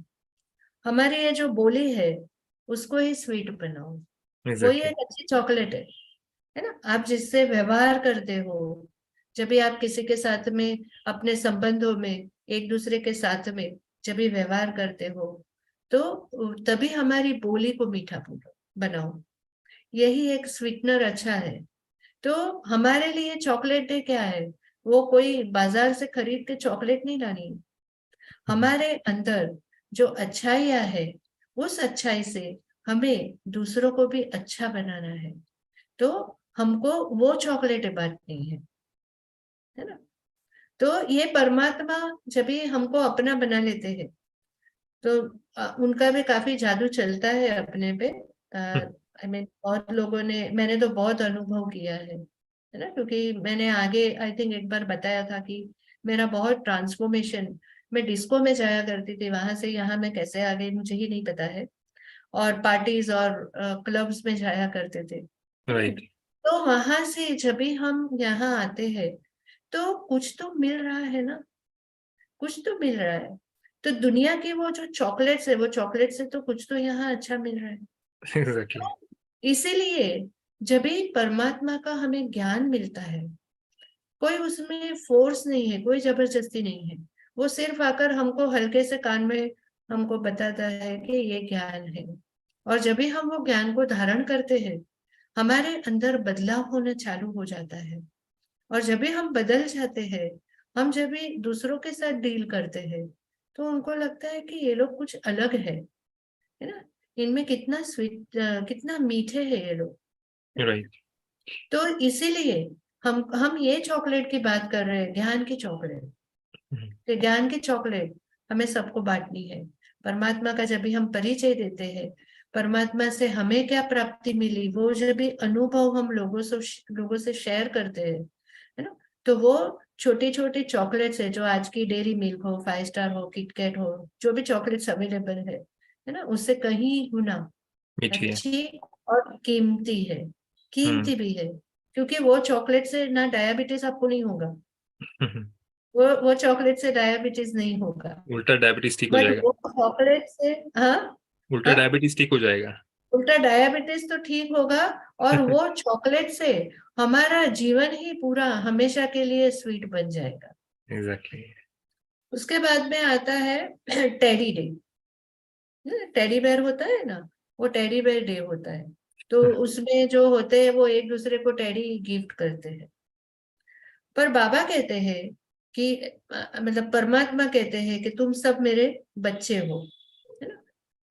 हमारी ये जो बोली है उसको ही स्वीट बनाओ, वो ही एग्जैक्टली। एक अच्छी चॉकलेट है। है ना। आप जिससे व्यवहार करते हो, जब भी आप किसी के साथ में, अपने संबंधों में, एक दूसरे के साथ में जब भी व्यवहार करते हो, तो तभी हमारी बोली को मीठा बनाओ। यही एक स्वीटनर अच्छा है। तो हमारे लिए चॉकलेट डे क्या है? वो कोई बाजार से खरीद के चॉकलेट नहीं लानी है। हमारे अंदर जो अच्छाइयाँ है, उस अच्छाई से हमें दूसरों को भी अच्छा बनाना है। तो हमको वो चॉकलेट बांटनी है ना। तो ये परमात्मा जब भी हमको अपना बना लेते हैं, तो उनका भी काफी जादू चलता है अपने पे। आई मीन बहुत लोगों ने, मैंने तो बहुत अनुभव किया है ना, क्योंकि मैंने आगे आई थिंक एक बार बताया था कि मेरा बहुत ट्रांसफॉर्मेशन, मैं डिस्को में जाया करती थी, वहां से यहाँ मैं कैसे आ गई मुझे ही नहीं पता है। और पार्टीज और क्लब्स में जाया करते थे, है ना। राइट। तो वहां से जब भी हम यहाँ आते हैं, तो कुछ तो मिल रहा है ना, कुछ तो मिल रहा है। तो दुनिया की वो जो चॉकलेट्स है, वो चॉकलेट से तो कुछ तो यहाँ अच्छा मिल रहा है। एग्जैक्टली। इसीलिए जब भी परमात्मा का हमें ज्ञान मिलता है, कोई उसमें फोर्स नहीं है, कोई जबरदस्ती नहीं है। वो सिर्फ आकर हमको हल्के से कान में हमको बताता है कि ये ज्ञान है। और जब भी हम वो ज्ञान को धारण करते हैं, हमारे अंदर बदलाव होना चालू हो जाता है। और जब भी हम बदल जाते हैं, हम जब भी दूसरों के साथ डील करते हैं, तो उनको लगता है कि ये लोग कुछ अलग है ना। इनमें कितना स्वीट, कितना मीठे हैं ये लोग। राइट। तो इसीलिए हम ये चॉकलेट की बात कर रहे हैं, ज्ञान की चॉकलेट। तो ज्ञान की चॉकलेट हमें सबको बांटनी है। परमात्मा का जब भी हम परिचय देते हैं, परमात्मा से हमें क्या प्राप्ति मिली, वो जब भी अनुभव हम लोगों से शेयर करते हैं, है ना। तो वो छोटी छोटी चॉकलेट्स है, जो आज की डेयरी मिल्क हो, 5 स्टार हो, किटकैट हो, जो भी चॉकलेट्स अवेलेबल है ना, उससे कहीं गुना मीठी है। अच्छी और कीमती है। हम्म। कीमती भी है, क्योंकि वो चॉकलेट से ना डायबिटीज आपको नहीं होगा। वो चॉकलेट से डायबिटीज नहीं होगा। उल्टा डायबिटीज ठीक हो बट जाएगा। वो चॉकलेट से, हाँ, उल्टा हाँ, डायबिटीज ठीक हो जाएगा। उल्टा डायबिटीज तो ठीक होगा। और वो चॉकलेट से हमारा जीवन ही पूरा हमेशा के लिए स्वीट बन जाएगा। एग्जैक्टली। उसके बाद में आता है टेडी डे। टेडी बेयर होता है ना, वो टेडी बेयर डे होता है। तो उसमें जो होते हैं वो एक दूसरे को टेडी गिफ्ट करते हैं। पर बाबा कहते हैं कि मतलब परमात्मा कहते हैं कि तुम सब मेरे बच्चे हो, है ना।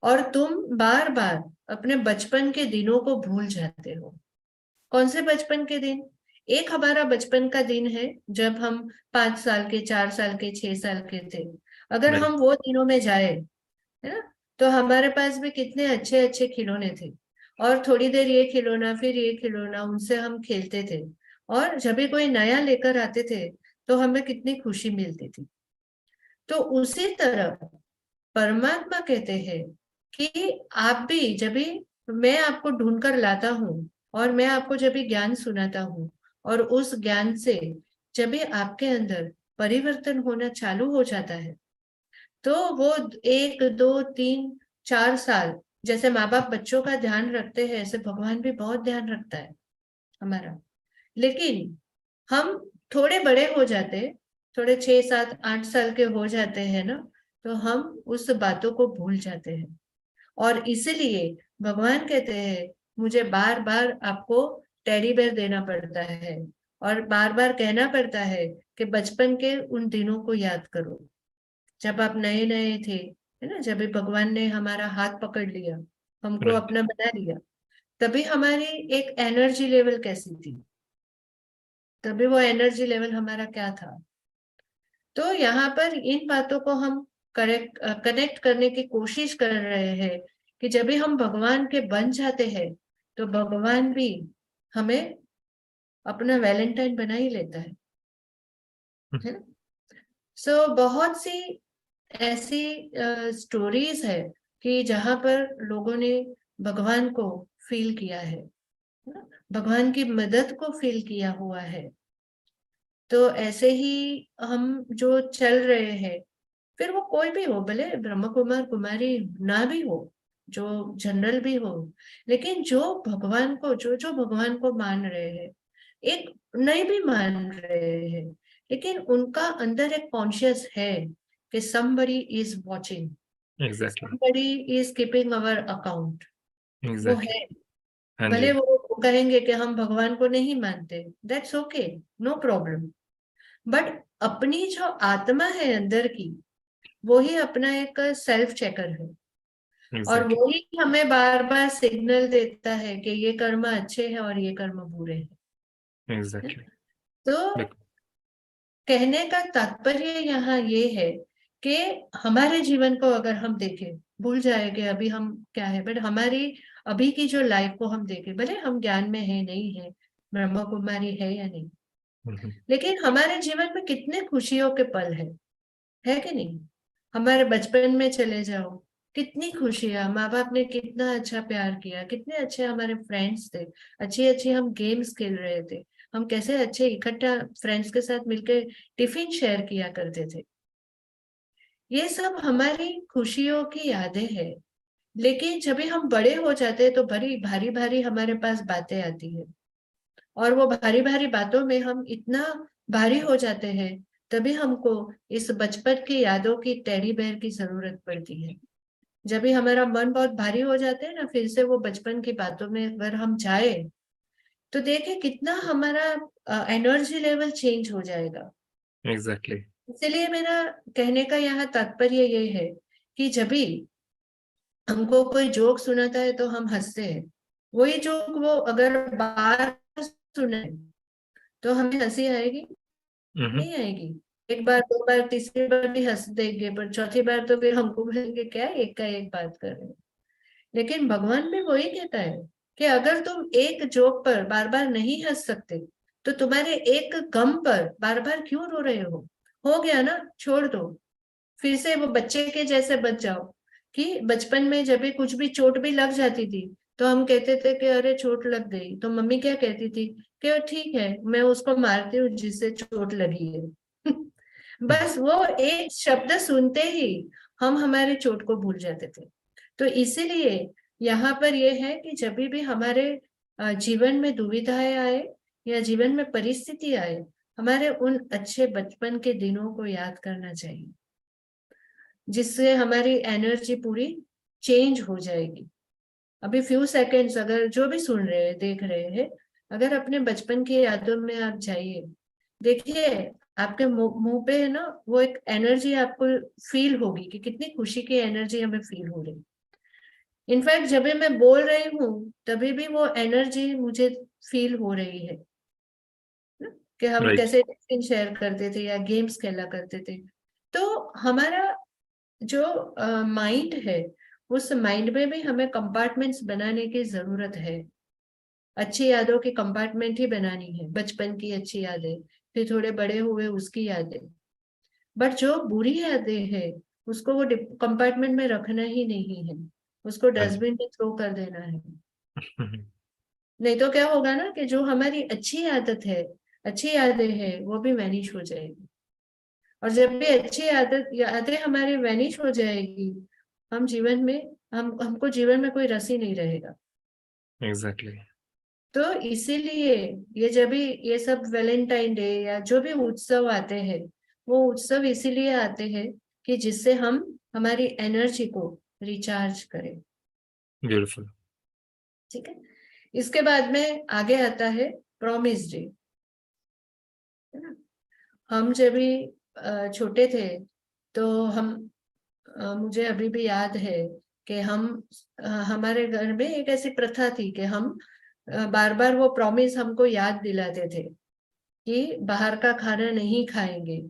और तुम बार बार अपने बचपन के दिनों को भूल जाते हो। कौन से बचपन के दिन? एक हमारा बचपन का दिन है, जब हम 5 साल के, 4 साल के, 6 साल के थे। अगर राइट। हम वो दिनों में जाए, है ना, तो हमारे पास भी कितने अच्छे अच्छे खिलौने थे। और थोड़ी देर ये खिलौना, फिर ये खिलौना, उनसे हम खेलते थे। और जब भी कोई नया लेकर आते थे, तो हमें कितनी खुशी मिलती थी। तो उसी तरह परमात्मा कहते हैं कि आप भी जब भी, मैं आपको ढूंढ कर लाता हूँ, और मैं आपको जब भी ज्ञान सुनाता हूँ, और उस ज्ञान से जब भी आपके अंदर परिवर्तन होना चालू हो जाता है, तो वो 1 2 3 4 साल, जैसे माँ बाप बच्चों का ध्यान रखते हैं, ऐसे भगवान भी बहुत ध्यान रखता है हमारा। लेकिन हम थोड़े बड़े हो जाते, थोड़े 6 7 8 साल के हो जाते हैं ना, तो हम उस बातों को भूल जाते हैं। और इसीलिए भगवान कहते हैं, मुझे बार बार आपको टेडी बेयर देना पड़ता है, और बार बार कहना पड़ता है कि बचपन के उन दिनों को याद करो, जब आप नए नए थे, है ना, जब भी भगवान ने हमारा हाथ पकड़ लिया, हमको राइट। अपना बना लिया, तभी हमारी एक एनर्जी लेवल कैसी थी, तभी वो एनर्जी लेवल हमारा क्या था। तो यहाँ पर इन बातों को हम कनेक्ट करने की कोशिश कर रहे हैं, कि जब भी हम भगवान के बन जाते हैं, तो भगवान भी हमें अपना वैलेंटाइन बना ही लेता है ना। सो बहुत सी ऐसी स्टोरीज है कि जहां पर लोगों ने भगवान को फील किया है ना? भगवान की मदद को फील किया हुआ है। तो ऐसे ही हम जो चल रहे हैं, फिर वो कोई भी हो, भले ब्रह्म कुमार कुमारी ना भी हो, जो जनरल भी हो, लेकिन जो भगवान को जो भगवान को मान रहे हैं, एक नहीं भी मान रहे हैं, लेकिन उनका अंदर एक कॉन्शियस है कि somebody is watching, exactly somebody is keeping our account, वो एग्जैक्टली। है। हाँ जी। भले वो कहेंगे कि हम भगवान को नहीं मानते, that's okay, no problem, but अपनी जो आत्मा है अंदर की, वो ही अपना एक सेल्फ चेकर है, और एग्जैक्टली वो ही हमें बार बार सिग्नल देता है कि ये कर्म अच्छे हैं और ये कर्म बुरे हैं। एग्जैक्टली। तो कहने का तात्पर्य यहाँ ये है कि हमारे जीवन को अगर हम देखें, भूल जाए कि अभी हम क्या है, बट हमारी अभी की जो लाइफ को हम देखें, भले हम ज्ञान में है नहीं है, ब्रह्मा कुमारी है या नहीं, लेकिन हमारे जीवन में कितने खुशियों के पल है कि नहीं? हमारे बचपन में चले जाओ, कितनी खुशियां, माँ बाप ने कितना अच्छा प्यार किया, कितने अच्छे हमारे फ्रेंड्स थे, अच्छी अच्छी हम गेम्स खेल रहे थे, हम कैसे अच्छे इकट्ठा फ्रेंड्स के साथ मिलकर टिफिन शेयर किया करते थे। ये सब हमारी खुशियों की यादें हैं। लेकिन जब भी हम बड़े हो जाते हैं तो बड़ी भारी भारी हमारे पास बातें आती है, और वो भारी भारी बातों में हम इतना भारी हो जाते हैं, तभी हमको इस बचपन की यादों की टेडी बेयर की जरूरत पड़ती है। जब भी हमारा मन बहुत भारी हो जाता है ना, फिर से वो बचपन की बातों में अगर हम जाए, तो देखें कितना हमारा एनर्जी लेवल चेंज हो जाएगा। एग्जैक्टली इसलिए मेरा कहने का यहाँ तात्पर्य ये है कि जब भी हमको कोई जोक सुनाता है तो हम हंसते हैं, वही जोक वो अगर बार सुने तो हमें हंसी आएगी? नहीं आएगी। एक बार, दो बार, तीसरी बार भी हंस देंगे, पर चौथी बार तो फिर हमको बोलेंगे क्या एक का एक बात कर रहे हैं। लेकिन भगवान भी वही कहता है कि अगर तुम एक जोक पर बार बार नहीं हंस सकते, तो तुम्हारे एक गम पर बार बार क्यों रो रहे हो गया ना, छोड़ दो। फिर से वो बच्चे के जैसे बच जाओ, कि बचपन में जब भी कुछ भी चोट भी लग जाती थी, तो हम कहते थे कि अरे चोट लग गई, तो मम्मी क्या कहती थी कि ठीक है, मैं उसको मारती हूँ जिससे चोट लगी है। बस वो एक शब्द सुनते ही हम हमारे चोट को भूल जाते थे। तो इसीलिए यहाँ पर यह है कि जब भी हमारे जीवन में दुविधाएं आए या जीवन में परिस्थिति आए, हमारे उन अच्छे बचपन के दिनों को याद करना चाहिए, जिससे हमारी एनर्जी पूरी चेंज हो जाएगी। अभी फ्यू सेकंड्स अगर जो भी सुन रहे हैं, देख रहे हैं, अगर अपने बचपन की यादों में आप जाइए, देखिए आपके मुंह पे है ना वो एक एनर्जी आपको फील होगी कि कितनी खुशी की एनर्जी हमें फील हो रही। इनफैक्ट जब भी मैं बोल रही हूँ, तभी भी वो एनर्जी मुझे फील हो रही है ना? कि हम राइट। कैसे टिफिन शेयर करते थे या गेम्स खेला करते थे। तो हमारा जो माइंड है, उस माइंड में भी हमें कंपार्टमेंट्स बनाने की जरूरत है। अच्छी यादों की कंपार्टमेंट ही बनानी है, बचपन की अच्छी यादें, फिर थोड़े बड़े हुए उसकी यादें। बट जो बुरी यादें हैं, उसको वो कंपार्टमेंट में रखना ही नहीं है, उसको हाँ जी। डस्टबिन में थ्रो कर देना है। नहीं तो क्या होगा ना कि जो हमारी अच्छी आदत है, अच्छी यादें हैं, वो भी वैनिश हो जाएगी। और जब भी अच्छी आदत यादें हमारी वैनिश हो जाएगी, हम जीवन में हमको जीवन में कोई रस ही नहीं रहेगा। एग्जैक्टली तो इसीलिए ये जब भी ये सब वैलेंटाइन डे या जो भी उत्सव आते हैं, वो उत्सव इसीलिए आते हैं कि जिससे हम हमारी एनर्जी को रिचार्ज करें। ब्यूटीफुल। ठीक है। इसके बाद में आगे आता है प्रॉमिस डे, है ना? हम जब भी छोटे थे, तो हम मुझे अभी भी याद है कि हम हमारे घर में एक ऐसी प्रथा थी कि हम बार बार वो प्रॉमिस हमको याद दिलाते थे कि बाहर का खाना नहीं खाएंगे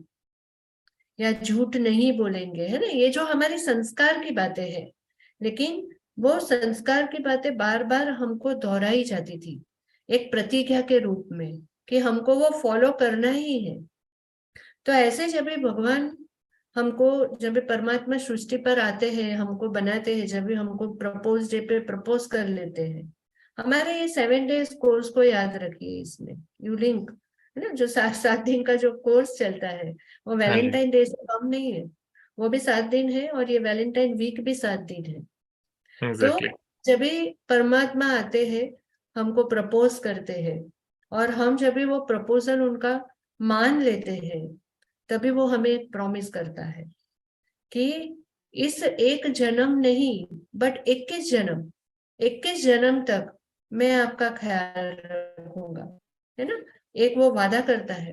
या झूठ नहीं बोलेंगे, है ना? ये जो हमारी संस्कार की बातें हैं, लेकिन वो संस्कार की बातें बार बार हमको दोहराई जाती थी एक प्रतिज्ञा के रूप में, कि हमको वो फॉलो करना ही है। तो ऐसे जब भी भगवान हमको, जब भी परमात्मा सृष्टि पर आते हैं, हमको बनाते हैं, जब भी हमको प्रपोज डे पे प्रपोज कर लेते हैं, हमारे ये 7 डेज कोर्स को याद रखिए। इसमें यू लिंक, है ना, जो 7 7 दिन का जो कोर्स चलता है, वो हाँ जी। वैलेंटाइन डे से कम नहीं है। वो भी 7 दिन है, और ये वैलेंटाइन वीक भी 7 दिन है। एग्जैक्टली। तो जब भी परमात्मा आते हैं, हमको प्रपोज करते हैं, और हम जब भी वो प्रपोजल उनका मान लेते हैं, तभी वो हमें एक प्रॉमिस करता है कि इस एक जन्म नहीं, बट 21 जन्म तक मैं आपका ख्याल रखूंगा, है ना। एक वो वादा करता है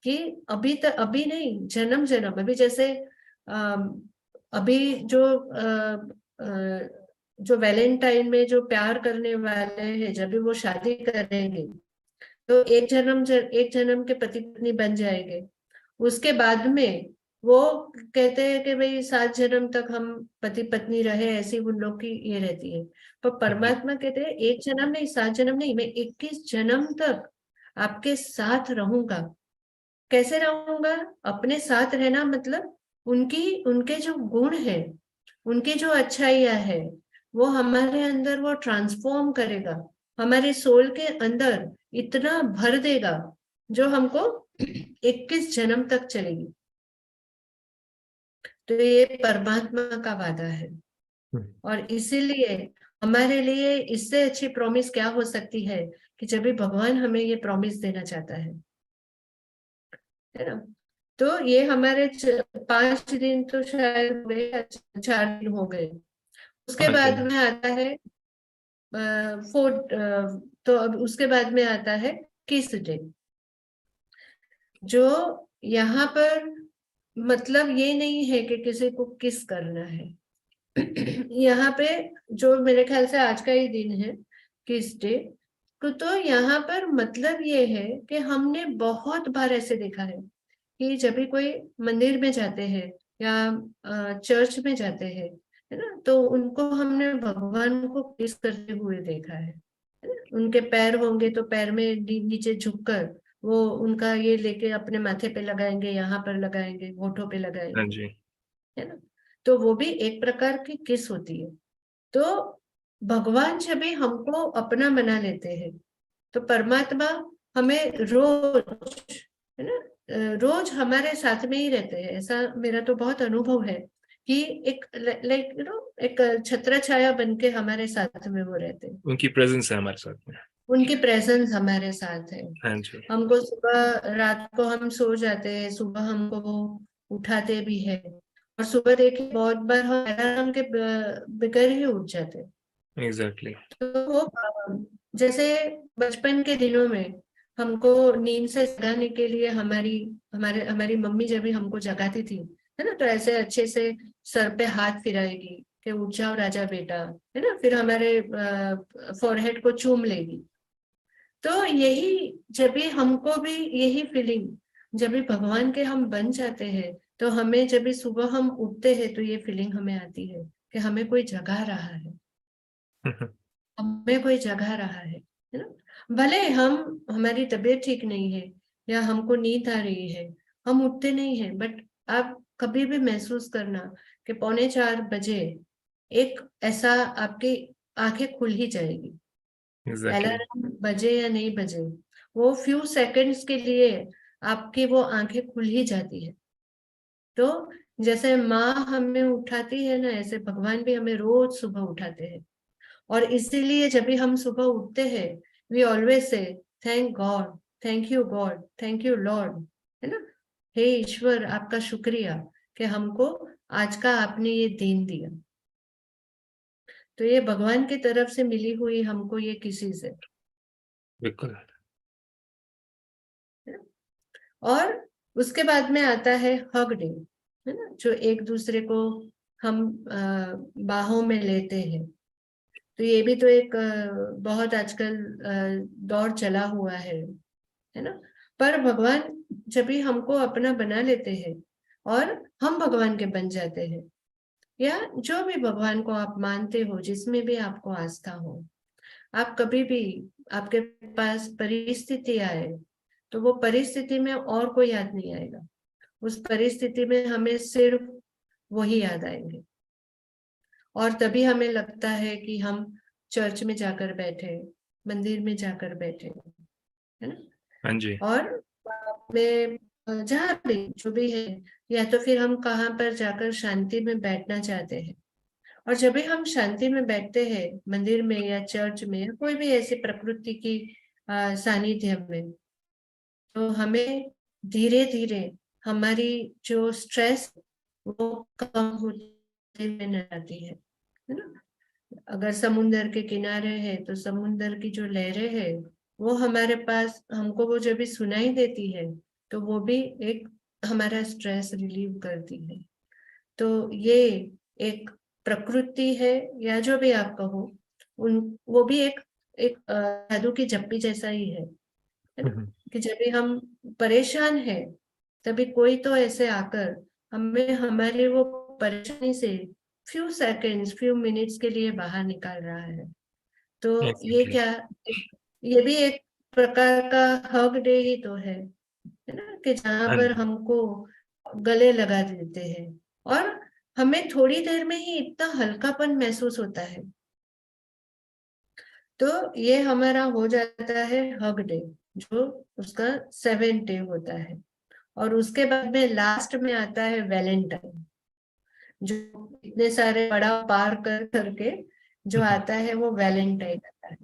कि अभी तक, अभी नहीं, जन्म जन्म, अभी जैसे अभी जो वैलेंटाइन में जो प्यार करने वाले हैं, जब भी वो शादी करेंगे, तो एक जन्म के पति पत्नी बन जाएंगे। उसके बाद में वो कहते हैं कि भाई 7 जन्म तक हम पति पत्नी रहे, ऐसी उन लोग की ये रहती है। पर जी। परमात्मा कहते हैं 1 जन्म नहीं, 7 जन्म नहीं, मैं 21 जन्म तक आपके साथ रहूंगा। कैसे रहूंगा? अपने साथ रहना मतलब उनकी, उनके जो गुण है, उनकी जो अच्छाइयां है, वो हमारे अंदर वो ट्रांसफॉर्म करेगा, हमारे सोल के अंदर इतना भर देगा जो हमको 21 जन्म तक चलेगी। तो ये परमात्मा का वादा है, और इसीलिए हमारे लिए इससे अच्छी प्रॉमिस क्या हो सकती है कि जब भी भगवान हमें ये प्रॉमिस देना चाहता है ना। तो ये हमारे 5 दिन तो शायद हो गए, 4 दिन हो गए। उसके हाँ जी। बाद में आता है फोर्थ, तो अब उसके बाद में आता है किस डे, जो यहाँ पर मतलब ये नहीं है कि किसी को किस करना है। यहाँ पे जो मेरे ख्याल से आज का ही दिन है, किस डे को, तो यहाँ पर मतलब ये है कि हमने बहुत बार ऐसे देखा है कि जब भी कोई मंदिर में जाते हैं या चर्च में जाते हैं, है ना, तो उनको हमने भगवान को किस करते हुए देखा है ना? उनके पैर होंगे तो पैर में नीचे झुककर वो उनका ये लेके अपने माथे पे लगाएंगे, यहाँ पर लगाएंगे, होठों पे हाँ लगाएंगे, जी। है ना। तो वो भी एक प्रकार की किस होती है। तो भगवान जब भी हमको अपना बना लेते हैं, तो परमात्मा हमें रोज, है ना, रोज हमारे साथ में ही रहते हैं। ऐसा मेरा तो बहुत अनुभव है कि एक लाइक एक छत्र छाया बन के हमारे साथ में वो रहते हैं। उनकी प्रेजेंस है हमारे साथ में। उनकी प्रेजेंस हमारे साथ है। हाँ जी। हमको सुबह, रात को हम सो जाते हैं, सुबह हमको वो उठाते भी है, और सुबह देखिए बहुत बार हम अलार्म के बगैर ही उठ जाते हैं। एग्जैक्टली। तो वो जैसे बचपन के दिनों में हमको नींद से जगाने के लिए हमारी हमारे हमारी मम्मी जब भी हमको जगाती थी, है ना, तो ऐसे अच्छे से सर पे हाथ फिराएगी कि उठ जाओ राजा बेटा, है ना, फिर हमारे फोरहेड को चूम लेगी। तो यही, जब भी हमको भी यही फीलिंग, जब भी भगवान के हम बन जाते हैं, तो हमें जब भी सुबह हम उठते हैं तो ये फीलिंग हमें आती है कि हमें कोई जगा रहा है, हमें कोई जगा रहा है ना। भले हम, हमारी तबीयत ठीक नहीं है या हमको नींद आ रही है, हम उठते नहीं है, बट आप कभी भी महसूस करना कि 3:45 बजे एक ऐसा आपकी आंखें खुल ही जाएगी, एग्जैक्टली। अलार्म बजे या नहीं बजे, वो फ्यू सेकंड्स के लिए आपकी वो आंखें खुल ही जाती है। तो जैसे माँ हमें उठाती है ना, ऐसे भगवान भी हमें रोज सुबह उठाते हैं। और इसीलिए जब भी हम सुबह उठते हैं, we always say thank God, thank you God, thank you Lord, है ना। हे ईश्वर, आपका शुक्रिया कि हमको आज का आपने ये दिन दिया। तो ये भगवान की तरफ से मिली हुई हमको ये किसी से, बिल्कुल। है ना? और उसके बाद में आता है हग डे, है ना, जो एक दूसरे को हम बाहों में लेते हैं। तो ये भी तो एक बहुत आजकल दौर चला हुआ है ना। पर भगवान जब भी हमको अपना बना लेते हैं और हम भगवान के बन जाते हैं, या जो भी भगवान को आप मानते हो, जिसमें भी आपको आस्था हो, आप कभी भी, आपके पास परिस्थिति आए, तो वो परिस्थिति में और कोई याद नहीं आएगा। उस परिस्थिति में हमें सिर्फ वही याद आएंगे, और तभी हमें लगता है कि हम चर्च में जाकर बैठे, मंदिर में जाकर बैठे, है ना। हाँ जी। और में जहाँ भी जो भी है, या तो फिर हम कहाँ पर जाकर शांति में बैठना चाहते हैं, और जब भी हम शांति में बैठते हैं मंदिर में या चर्च में या कोई भी ऐसी प्रकृति की सानिध्य में, तो हमें धीरे धीरे हमारी जो स्ट्रेस वो कम होती नजर आती है ना। अगर समुंदर के किनारे है तो समुंदर की जो लहरें है वो हमारे पास, हमको वो जब भी सुनाई देती है तो वो भी एक हमारा स्ट्रेस रिलीव करती है। तो ये एक प्रकृति है या जो भी आप कहो, वो भी एक एक जादू की जप्पी जैसा ही है ना। कि जब भी हम परेशान है तभी कोई तो ऐसे आकर हमें हमारे वो परेशानी से फ्यू सेकंड्स फ्यू मिनट्स के लिए बाहर निकाल रहा है। तो ये Exactly. क्या, ये भी एक प्रकार का हग डे ही तो है ना, कि जहाँ हाँ पर जी, हमको गले लगा देते हैं और हमें थोड़ी देर में ही इतना हल्कापन महसूस होता है। तो ये हमारा हो जाता है हग डे, जो उसका 7th डे होता है। और उसके बाद में लास्ट में आता है वैलेंटाइन, जो इतने सारे पड़ाव पार कर करके जो आता है वो वैलेंटाइन आता है।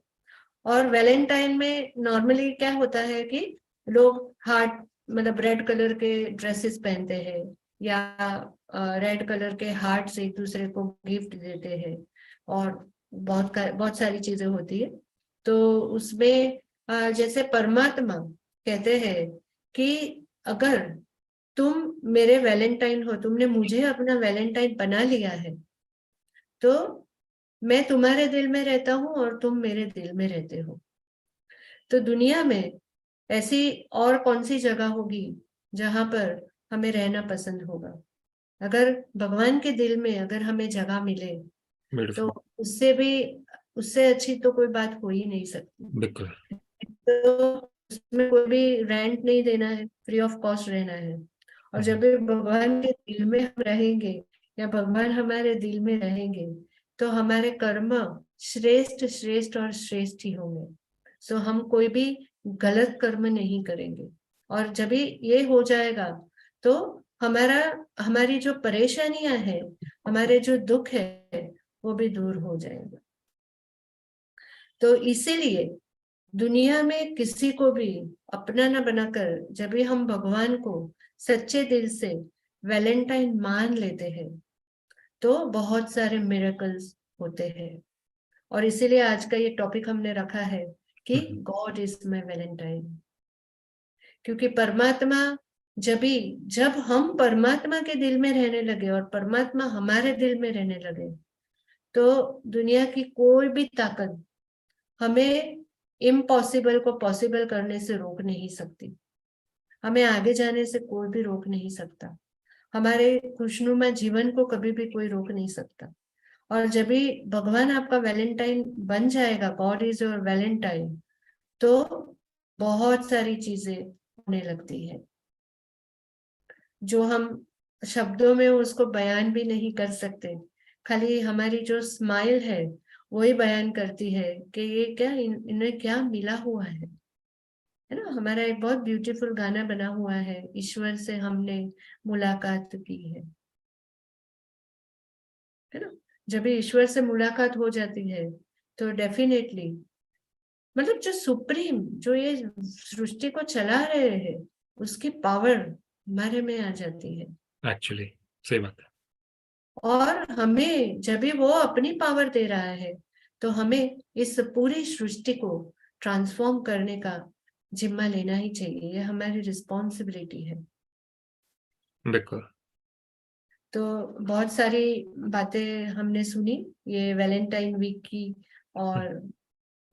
और वैलेंटाइन में नॉर्मली क्या होता है कि लोग हार्ट, मतलब रेड कलर के ड्रेसेस पहनते हैं या रेड कलर के हार्ट से एक दूसरे को गिफ्ट देते हैं और बहुत सारी चीजें होती है। तो उसमें जैसे परमात्मा कहते हैं कि अगर तुम मेरे वैलेंटाइन हो, तुमने मुझे अपना वैलेंटाइन बना लिया है, तो मैं तुम्हारे दिल में रहता हूँ और तुम मेरे दिल में रहते हो। तो दुनिया में ऐसी और कौन सी जगह होगी जहां पर हमें रहना पसंद होगा। अगर भगवान के दिल में अगर हमें जगह मिले तो बिल्कुल, उससे भी, उससे अच्छी तो कोई बात हो ही नहीं सकती। बिल्कुल। तो उसमें कोई भी रेंट नहीं देना है, फ्री ऑफ कॉस्ट रहना है। और जब भी भगवान के दिल में हम रहेंगे या भगवान हमारे दिल में रहेंगे तो हमारे कर्म श्रेष्ठ श्रेष्ठ और श्रेष्ठ ही होंगे। सो हम कोई भी गलत कर्म नहीं करेंगे। और जब भी ये हो जाएगा तो हमारा, हमारी जो परेशानियां हैं, हमारे जो दुख है वो भी दूर हो जाएगा। तो इसीलिए दुनिया में किसी को भी अपना न बनाकर जब भी हम भगवान को सच्चे दिल से वैलेंटाइन मान लेते हैं तो बहुत सारे मिरेकल्स होते हैं। और इसीलिए आज का ये टॉपिक हमने रखा है कि गॉड इज माय वैलेंटाइन। क्योंकि परमात्मा, जब हम परमात्मा के दिल में रहने लगे और परमात्मा हमारे दिल में रहने लगे तो दुनिया की कोई भी ताकत हमें इम्पॉसिबल को पॉसिबल करने से रोक नहीं सकती। हमें आगे जाने से कोई भी रोक नहीं सकता। हमारे खुशनुमा जीवन को कभी भी कोई रोक नहीं सकता। और जब भी भगवान आपका वैलेंटाइन बन जाएगा, गॉड इज योर वैलेंटाइन, तो बहुत सारी चीजें होने लगती है जो हम शब्दों में उसको बयान भी नहीं कर सकते। खाली हमारी जो स्माइल है वही बयान करती है कि ये क्या, इन्हें क्या मिला हुआ है ना। हमारा एक बहुत ब्यूटीफुल गाना बना हुआ है, ईश्वर से हमने मुलाकात की है ना। जब भी ईश्वर से मुलाकात हो जाती है तो डेफिनेटली, मतलब जो सुप्रीम, जो ये सृष्टि को चला रहे हैं, उसकी पावर हमारे में आ जाती है। एक्चुअली सही बात है। और हमें जब भी वो अपनी पावर दे रहा है तो हमें इस पूरी सृष्टि को ट्रांसफॉर्म करने का जिम्मा लेना ही चाहिए। ये हमारी रिस्पॉन्सिबिलिटी है। बिल्कुल। तो बहुत सारी बातें हमने सुनी ये वैलेंटाइन वीक की, और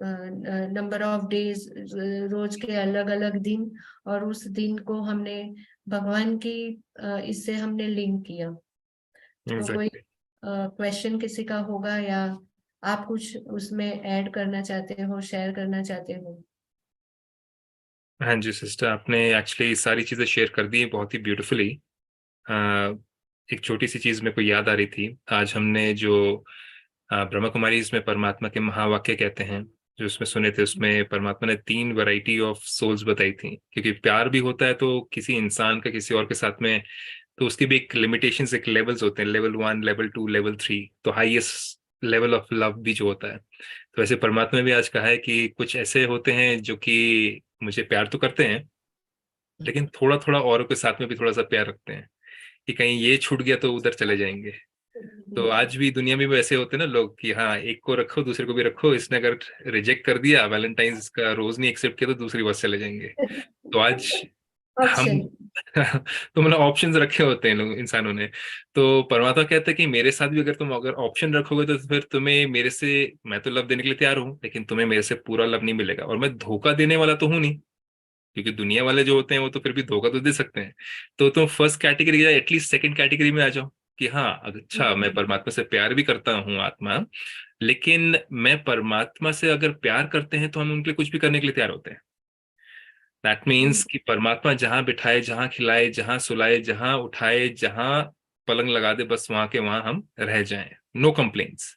नंबर ऑफ डेज, रोज के अलग अलग दिन, और उस दिन को हमने भगवान की इससे हमने लिंक किया। तो कोई एग्जैक्टली। क्वेश्चन किसी का होगा या आप कुछ उसमें ऐड करना चाहते हो, शेयर करना चाहते हो? हाँ जी सिस्टर, आपने एक्चुअली सारी चीजें शेयर कर दी बहुत ही ब्यूटीफुली। एक छोटी सी चीज मेरे को याद आ रही थी। आज हमने जो ब्रह्मा कुमारी इसमें परमात्मा के महावाक्य कहते हैं जो उसमें सुने थे, उसमें परमात्मा ने 3 वैरायटी ऑफ सोल्स बताई थी। क्योंकि प्यार भी होता है तो किसी इंसान का किसी और के साथ में तो उसकी भी एक लिमिटेशंस, एक लेवल्स होते हैं, लेवल 1, लेवल 2, लेवल 3, तो हाईएस्ट लेवल ऑफ लव भी जो होता है। तो वैसे परमात्मा ने भी आज कहा है कि कुछ ऐसे होते हैं जो कि मुझे प्यार तो करते हैं, लेकिन थोड़ा थोड़ा औरों के साथ में भी थोड़ा सा प्यार रखते हैं, कि कहीं ये छूट गया तो उधर चले जाएंगे। तो आज भी दुनिया में भी ऐसे होते हैं ना लोग, कि हाँ एक को रखो दूसरे को भी रखो, इसने अगर रिजेक्ट कर दिया, वैलेंटाइंस का रोज नहीं एक्सेप्ट किया, तो दूसरी बस चले जाएंगे। तो आज हम ऑप्शन। तो मतलब ऑप्शंस रखे होते हैं लोग, इंसानों ने। तो परमात्मा कहता है कि मेरे साथ भी अगर तुम अगर ऑप्शन रखोगे, तो फिर तुम्हें मेरे से, मैं तो लव देने के लिए तैयार हूँ, लेकिन तुम्हें मेरे से पूरा लव नहीं मिलेगा, और मैं धोखा देने वाला तो हूँ नहीं, क्योंकि दुनिया वाले जो होते हैं वो तो फिर भी धोखा तो दे सकते हैं। तो तुम फर्स्ट कैटेगरी या एटलीस्ट सेकंड कैटेगरी में आ जाओ, कि हाँ अच्छा मैं परमात्मा से प्यार भी करता हूँ आत्मा, लेकिन मैं परमात्मा से अगर प्यार करते हैं तो हम उनके लिए कुछ भी करने के लिए तैयार होते हैं। दैट मीन्स कि परमात्मा जहां बिठाए, जहां खिलाए, जहां सुलाए, जहां उठाए, जहां पलंग लगा दे, बस वहां के वहां हम रह जाएं, नो कंप्लेन्स।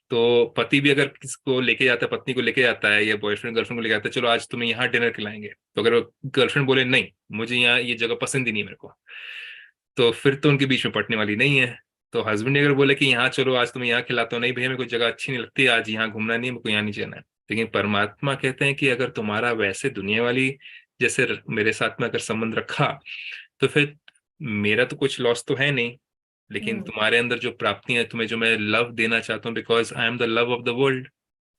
तो पति भी अगर किसको लेके जाता है, पत्नी को लेके जाता है, या बॉयफ्रेंड गर्लफ्रेंड को लेके जाता है, चलो आज तुम्हें यहाँ डिनर खिलाएंगे, तो अगर गर्लफ्रेंड बोले नहीं मुझे यहाँ ये जगह पसंद ही नहीं मेरे को, तो फिर तो उनके बीच में पटने वाली नहीं है। तो हस्बैंड अगर बोले कि यहाँ चलो आज तुम्हें यहाँ खिलाता हूँ, नहीं भैया मेरे को जगह अच्छी नहीं लगती, आज यहाँ घूमना नहीं है, मेरे को यहाँ नहीं जाना है। लेकिन परमात्मा कहते हैं कि अगर तुम्हारा वैसे दुनिया वाली जैसे मेरे साथ में अगर संबंध रखा, तो फिर मेरा तो कुछ लॉस तो है नहीं, लेकिन तुम्हारे अंदर जो प्राप्तियां, तुम्हें जो मैं लव देना चाहता हूँ, because I am the love of the world,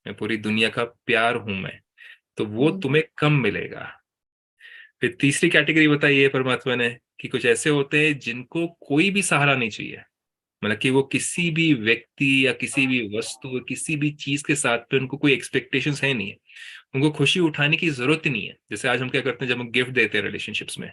मैं पूरी दुनिया का प्यार हूं मैं, तो वो तुम्हें कम मिलेगा। फिर तीसरी कैटेगरी बताई है परमात्मा ने, कि कुछ ऐसे होते हैं जिनको कोई भी सहारा नहीं चाहिए, मतलब कि वो किसी भी व्यक्ति या किसी भी वस्तु, किसी भी चीज के साथ पे उनको कोई एक्सपेक्टेशंस है नहीं है, उनको खुशी उठाने की जरूरत ही नहीं है। जैसे आज हम क्या करते हैं, जब हम गिफ्ट देते हैं रिलेशनशिप्स में,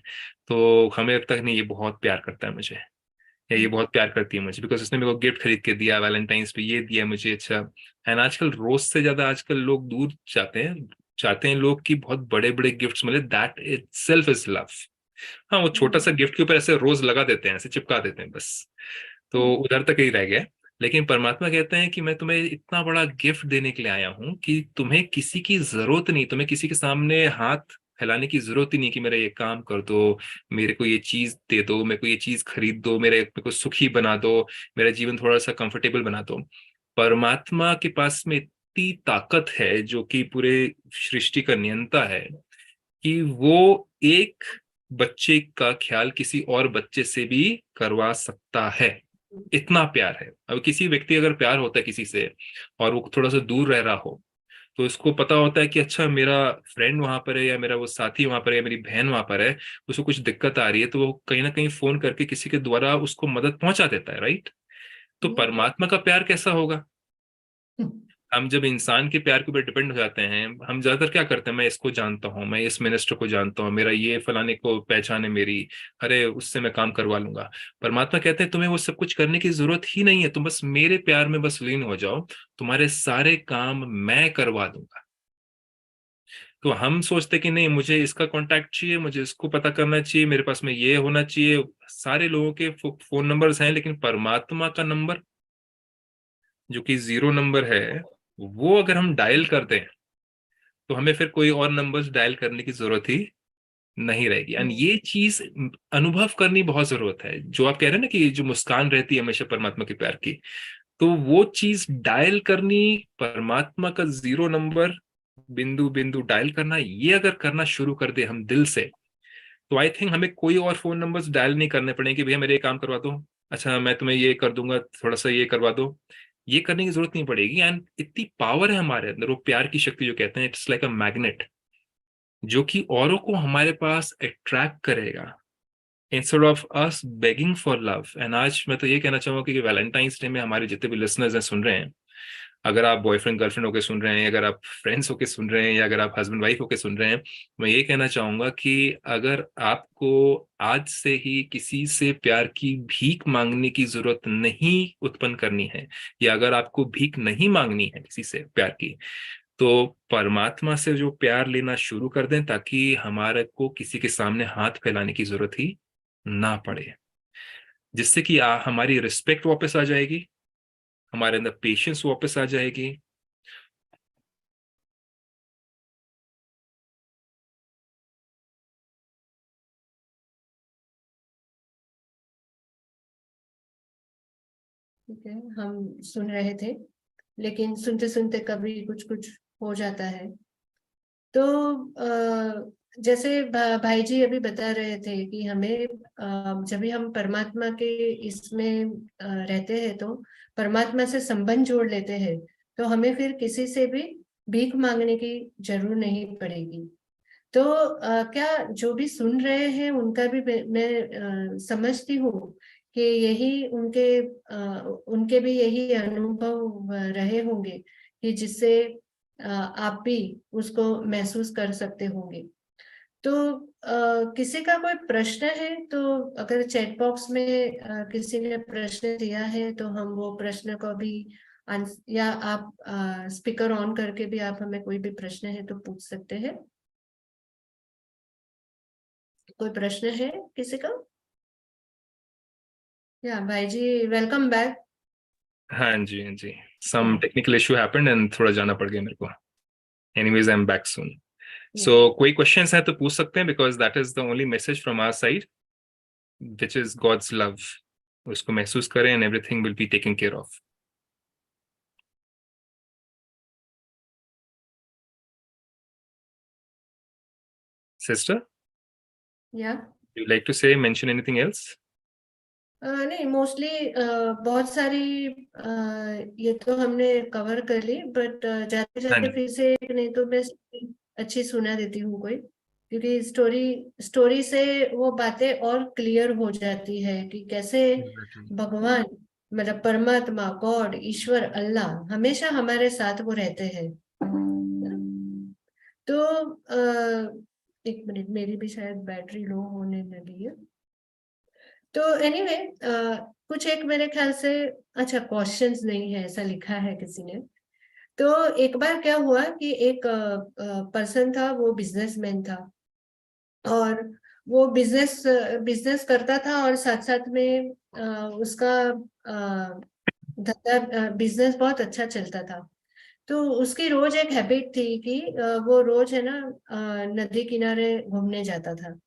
तो हमें लगता है नहीं ये बहुत प्यार करता है मुझे, या ये बहुत प्यार करती है मुझे, बिकॉज उसने मेरे को गिफ्ट खरीद के दिया, वैलेंटाइंस पे ये दिया मुझे, अच्छा। एंड आजकल रोज से ज्यादा आजकल लोग दूर जाते हैं, चाहते हैं लोग कि बहुत बड़े बड़े गिफ्ट्स मिले, that it self is love. हाँ वो छोटा सा गिफ्ट के ऊपर ऐसे रोज लगा देते हैं, ऐसे चिपका देते हैं बस, तो उधर तक ही रह गया। लेकिन परमात्मा कहते हैं कि मैं तुम्हें इतना बड़ा गिफ्ट देने के लिए आया हूं कि तुम्हें किसी की जरूरत नहीं, तुम्हें किसी के सामने हाथ फैलाने की जरूरत ही नहीं, कि मेरा ये काम कर दो, मेरे को ये चीज दे दो, मेरे को ये चीज खरीद दो, मेरे को सुखी बना दो, मेरा जीवन थोड़ा सा कंफर्टेबल बना दो। परमात्मा के पास में इतनी ताकत है, जो कि पूरे सृष्टि का नियंता है, कि वो एक बच्चे का ख्याल किसी और बच्चे से भी करवा सकता है, इतना प्यार है। अब किसी व्यक्ति अगर प्यार होता है किसी से, और वो थोड़ा सा दूर रह रहा हो, तो इसको पता होता है कि अच्छा मेरा फ्रेंड वहां पर है, या मेरा वो साथी वहां पर है, या मेरी बहन वहां पर है, उसको कुछ दिक्कत आ रही है, तो वो कहीं ना कहीं फोन करके किसी के द्वारा उसको मदद पहुंचा देता है, राइट। तो परमात्मा का प्यार कैसा होगा? हम जब इंसान के प्यार के ऊपर डिपेंड हो जाते हैं, हम ज्यादातर क्या करते हैं, मैं इसको जानता हूँ, मैं इस मिनिस्टर को जानता हूँ, मेरा ये फलाने को पहचान है मेरी, अरे उससे मैं काम करवा लूंगा। परमात्मा कहते हैं तुम्हें वो सब कुछ करने की जरूरत ही नहीं है, तुम बस मेरे प्यार में बस लीन हो जाओ, तुम्हारे सारे काम मैं करवा दूंगा। तो हम सोचते कि नहीं मुझे इसका कांटेक्ट चाहिए, मुझे इसको पता करना चाहिए, मेरे पास में ये होना चाहिए, सारे लोगों के फोन नंबर्स हैं, लेकिन परमात्मा का नंबर जो कि 0 नंबर है, वो अगर हम डायल कर दें, तो हमें फिर कोई और नंबर्स डायल करने की जरूरत ही नहीं रहेगी। एंड ये चीज अनुभव करनी बहुत जरूरत है, जो आप कह रहे हैं ना कि जो मुस्कान रहती है हमेशा परमात्मा के प्यार की, तो वो चीज डायल करनी, परमात्मा का 0 नंबर बिंदु बिंदु डायल करना, ये अगर करना शुरू कर दे हम दिल से, तो आई थिंक हमें कोई और फोन नंबर्स डायल नहीं करने पड़ेंगे कि भैया मेरे ये काम करवा दो, अच्छा मैं तुम्हें ये कर दूंगा, थोड़ा सा ये करवा दो, ये करने की जरूरत नहीं पड़ेगी। एंड इतनी पावर है हमारे अंदर, वो प्यार की शक्ति जो कहते हैं, इट्स लाइक अ मैग्नेट, जो कि औरों को हमारे पास अट्रैक्ट करेगा, instead of us begging for love. And आज मैं तो ये कहना चाहूंगा कि वैलेंटाइंस डे में हमारे जितने भी लिसनर्स हैं सुन रहे हैं, अगर आप बॉयफ्रेंड गर्लफ्रेंड होके सुन रहे हैं, अगर आप फ्रेंड्स होके सुन रहे हैं, या अगर आप हस्बैंड वाइफ होके सुन रहे हैं, मैं ये कहना चाहूंगा कि अगर आपको आज से ही किसी से प्यार की भीख मांगने की जरूरत नहीं उत्पन्न करनी है, या अगर आपको भीख नहीं मांगनी है किसी से प्यार की, तो परमात्मा से जो प्यार लेना शुरू कर दें, ताकि हमारे को किसी के सामने हाथ फैलाने की जरूरत ही ना पड़े, जिससे कि हमारी रिस्पेक्ट वापस आ जाएगी, हमारे अंदर पेशेंस वापस आ जाएगी। ठीक है, हम सुन रहे थे, लेकिन सुनते सुनते कभी कुछ कुछ हो जाता है। तो जैसे भाई जी अभी बता रहे थे कि हमें जब भी हम परमात्मा के इसमें रहते हैं, तो परमात्मा से संबंध जोड़ लेते हैं, तो हमें फिर किसी से भी भीख मांगने की जरूरत नहीं पड़ेगी। तो क्या जो भी सुन रहे हैं उनका भी मैं समझती हूँ कि यही उनके भी यही अनुभव रहे होंगे, कि जिससे आप भी उसको महसूस कर सकते होंगे। तो किसी का कोई प्रश्न है तो अगर चैट बॉक्स में किसी ने प्रश्न दिया है तो हम वो प्रश्न को भी या आप स्पीकर ऑन करके भी आप हमें कोई भी प्रश्न है तो पूछ सकते हैं। कोई प्रश्न है किसी का? या भाई जी, वेलकम बैक। हाँ जी, हाँ जी। Some technical issue happened and थोड़ा जाना पड़ गया मेरे को। Anyways I am back soon. So कोई क्वेश्चंस है तो पूछ सकते हैं, because that is the only message from our side, which is God's love. उसको महसूस करें and everything will be taken care of. Sister, या you like to say mention anything else? नहीं, मोस्टली बहुत सारी ये तो हमने कवर कर ली, बट जाते हाँ जाते जी। फिर से एक नहीं तो मैं अच्छी सुना देती हूँ कोई, क्योंकि स्टोरी स्टोरी से वो बातें और क्लियर हो जाती है कि कैसे भगवान, मतलब परमात्मा, गॉड, ईश्वर, अल्लाह हमेशा हमारे साथ वो रहते हैं। तो एक मिनट, मेरी भी शायद बैटरी लो होने लगी है। तो एनीवे कुछ एक मेरे ख्याल से, अच्छा क्वेश्चंस नहीं है ऐसा लिखा है किसी ने। तो एक बार क्या हुआ कि एक पर्सन था, वो बिजनेसमैन था, और वो बिजनेस बिजनेस करता था, और साथ साथ में उसका धंधा बिजनेस बहुत अच्छा चलता था। तो उसकी रोज एक हैबिट थी कि वो रोज है ना नदी किनारे घूमने जाता था।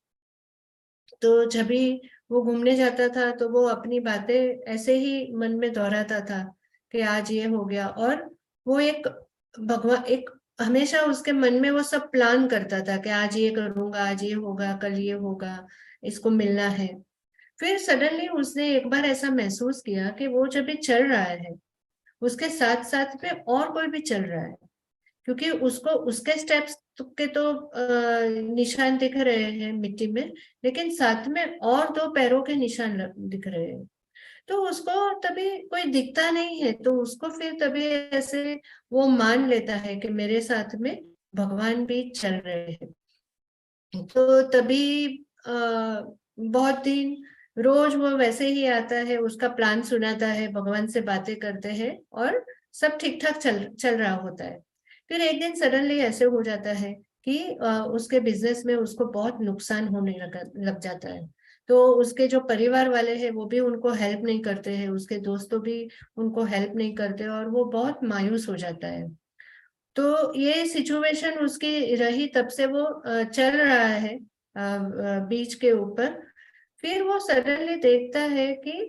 तो जब भी वो घूमने जाता था तो वो अपनी बातें ऐसे ही मन में दोहराता था कि आज ये हो गया, और वो एक भगवान, एक हमेशा उसके मन में वो सब प्लान करता था कि आज ये करूंगा, आज ये होगा, कल ये होगा, इसको मिलना है। फिर सडनली उसने एक बार ऐसा महसूस किया कि वो जब भी चल रहा है, उसके साथ साथ में और कोई भी चल रहा है, क्योंकि उसको उसके स्टेप्स के तो निशान दिख रहे हैं मिट्टी में, लेकिन साथ में और दो पैरों के निशान दिख रहे हैं। तो उसको तभी कोई दिखता नहीं है, तो उसको फिर तभी ऐसे वो मान लेता है कि मेरे साथ में भगवान भी चल रहे हैं। तो तभी बहुत दिन रोज वो वैसे ही आता है, उसका प्लान सुनाता है, भगवान से बातें करते हैं, और सब ठीक ठाक चल चल रहा होता है। फिर एक दिन सडनली ऐसे हो जाता है कि उसके बिजनेस में उसको बहुत नुकसान होने लग जाता है। तो उसके जो परिवार वाले हैं वो भी उनको हेल्प नहीं करते हैं, उसके दोस्तों भी उनको हेल्प नहीं करते, और वो बहुत मायूस हो जाता है। तो ये सिचुएशन उसकी रही, तब से वो चल रहा है बीच के ऊपर। फिर वो सडनली देखता है कि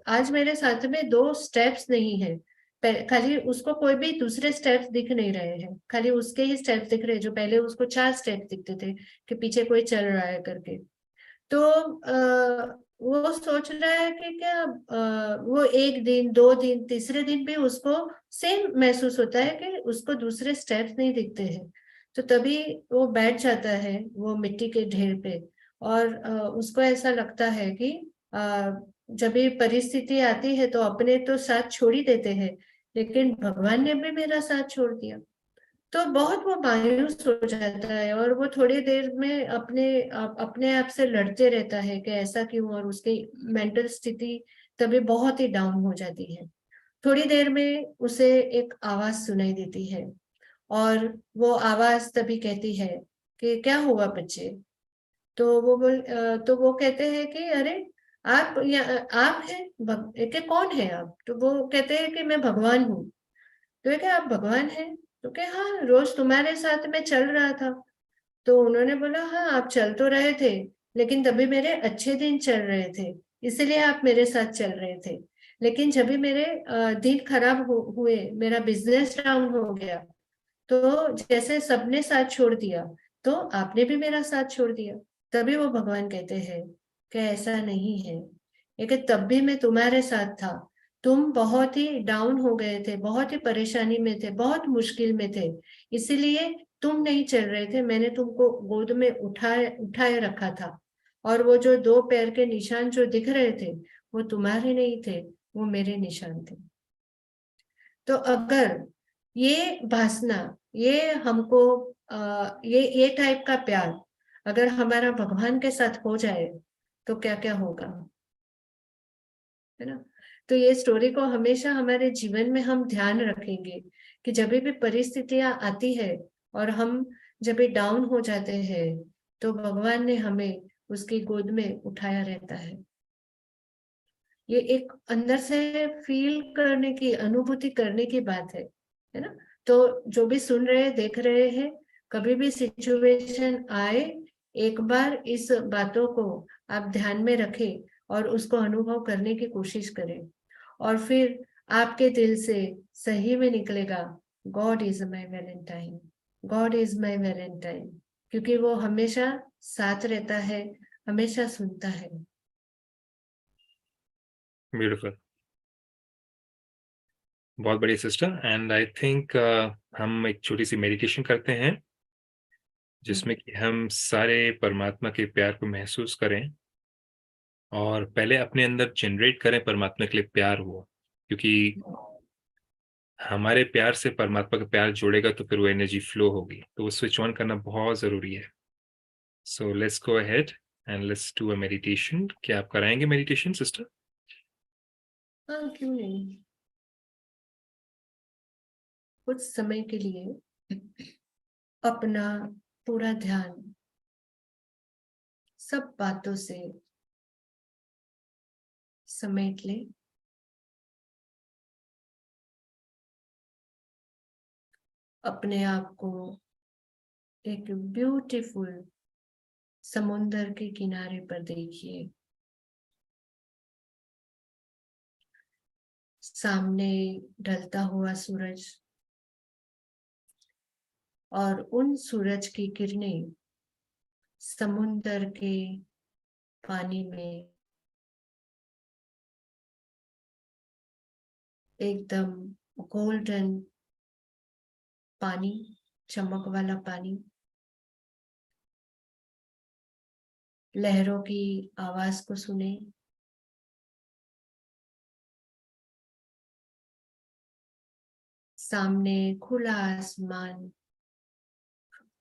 आज मेरे साथ में दो स्टेप्स नहीं है। खाली उसको कोई भी दूसरे स्टेप्स दिख नहीं रहे हैं, खाली उसके ही स्टेप्स दिख रहे हैं, जो पहले उसको चार स्टेप्स दिखते थे कि पीछे कोई चल रहा है करके। तो वो सोच रहा है कि क्या वो एक दिन, दो दिन, तीसरे दिन भी उसको सेम महसूस होता है कि उसको दूसरे स्टेप्स नहीं दिखते हैं। तो तभी वो बैठ जाता है वो मिट्टी के ढेर पे, और उसको ऐसा लगता है कि जब भी परिस्थिति आती है तो अपने तो साथ छोड़ ही देते हैं, लेकिन भगवान ने भी मेरा साथ छोड़ दिया। तो बहुत वो मायूस हो जाता है, और वो थोड़ी देर में अपने आप से लड़ते रहता है कि ऐसा क्यों, और उसकी मेंटल स्थिति तभी बहुत ही डाउन हो जाती है। थोड़ी देर में उसे एक आवाज सुनाई देती है, और वो आवाज तभी कहती है कि क्या हुआ बच्चे? तो वो कहते हैं कि अरे आप आप हैं कि कौन है आप? तो वो कहते हैं कि मैं भगवान हूँ। तो ये क्या आप भगवान हैं? तो क्या हाँ, रोज तुम्हारे साथ में चल रहा था। तो उन्होंने बोला हाँ, आप चल तो रहे थे, लेकिन तभी मेरे अच्छे दिन चल रहे थे, इसलिए आप मेरे साथ चल रहे थे। लेकिन जब भी मेरे दिन खराब हुए, मेरा बिजनेस डाउन हो गया, तो जैसे सबने साथ छोड़ दिया, तो आपने भी मेरा साथ छोड़ दिया। तभी वो भगवान कहते हैं कि ऐसा नहीं है, ये कि तब भी मैं तुम्हारे साथ था। तुम बहुत ही डाउन हो गए थे, बहुत ही परेशानी में थे, बहुत मुश्किल में थे, इसीलिए तुम नहीं चल रहे थे। मैंने तुमको गोद में उठाए उठाए रखा था, और वो जो 2 पैर के निशान जो दिख रहे थे, वो तुम्हारे नहीं थे, वो मेरे निशान थे। तो अगर ये वासना, ये हमको ये टाइप का प्यार अगर हमारा भगवान के साथ हो जाए, तो क्या क्या होगा, है ना। तो ये स्टोरी को हमेशा हमारे जीवन में हम ध्यान रखेंगे कि जब भी परिस्थितियां आती है और हम जब भी डाउन हो जाते हैं, तो भगवान ने हमें उसकी गोद में उठाया रहता है। ये एक अंदर से फील करने की, अनुभूति करने की बात है ना। तो जो भी सुन रहे देख रहे हैं, कभी भी सिचुएशन आए, एक बार इस बातों को आप ध्यान में रखें और उसको अनुभव करने की कोशिश करें, और फिर आपके दिल से सही में निकलेगा, God is my Valentine, God is my Valentine, क्योंकि वो हमेशा साथ रहता है, हमेशा सुनता है। ब्यूटीफुल, बहुत बढ़िया सिस्टर। एंड आई थिंक हम एक छोटी सी मेडिटेशन करते हैं, जिसमें कि हम सारे परमात्मा के प्यार को महसूस करें, और पहले अपने अंदर जनरेट करें परमात्मा के लिए प्यार हो, क्योंकि हमारे प्यार से परमात्मा का प्यार जुड़ेगा तो फिर वो एनर्जी फ्लो होगी, तो वो स्विच ऑन करना बहुत जरूरी है। So let's go ahead and let's do a meditation. क्या आप कराएंगे मेडिटेशन सिस्टर? हाँ, क्यों नहीं। कुछ समय के लिए अपना पूरा ध्यान सब बातों से समेट ले। अपने आप को एक ब्यूटीफुल समुंदर के किनारे पर देखिए। सामने ढलता हुआ सूरज, और उन सूरज की किरणें समुंदर के पानी में एकदम गोल्डन पानी, चमक वाला पानी, लहरों की आवाज को सुने। सामने खुला आसमान,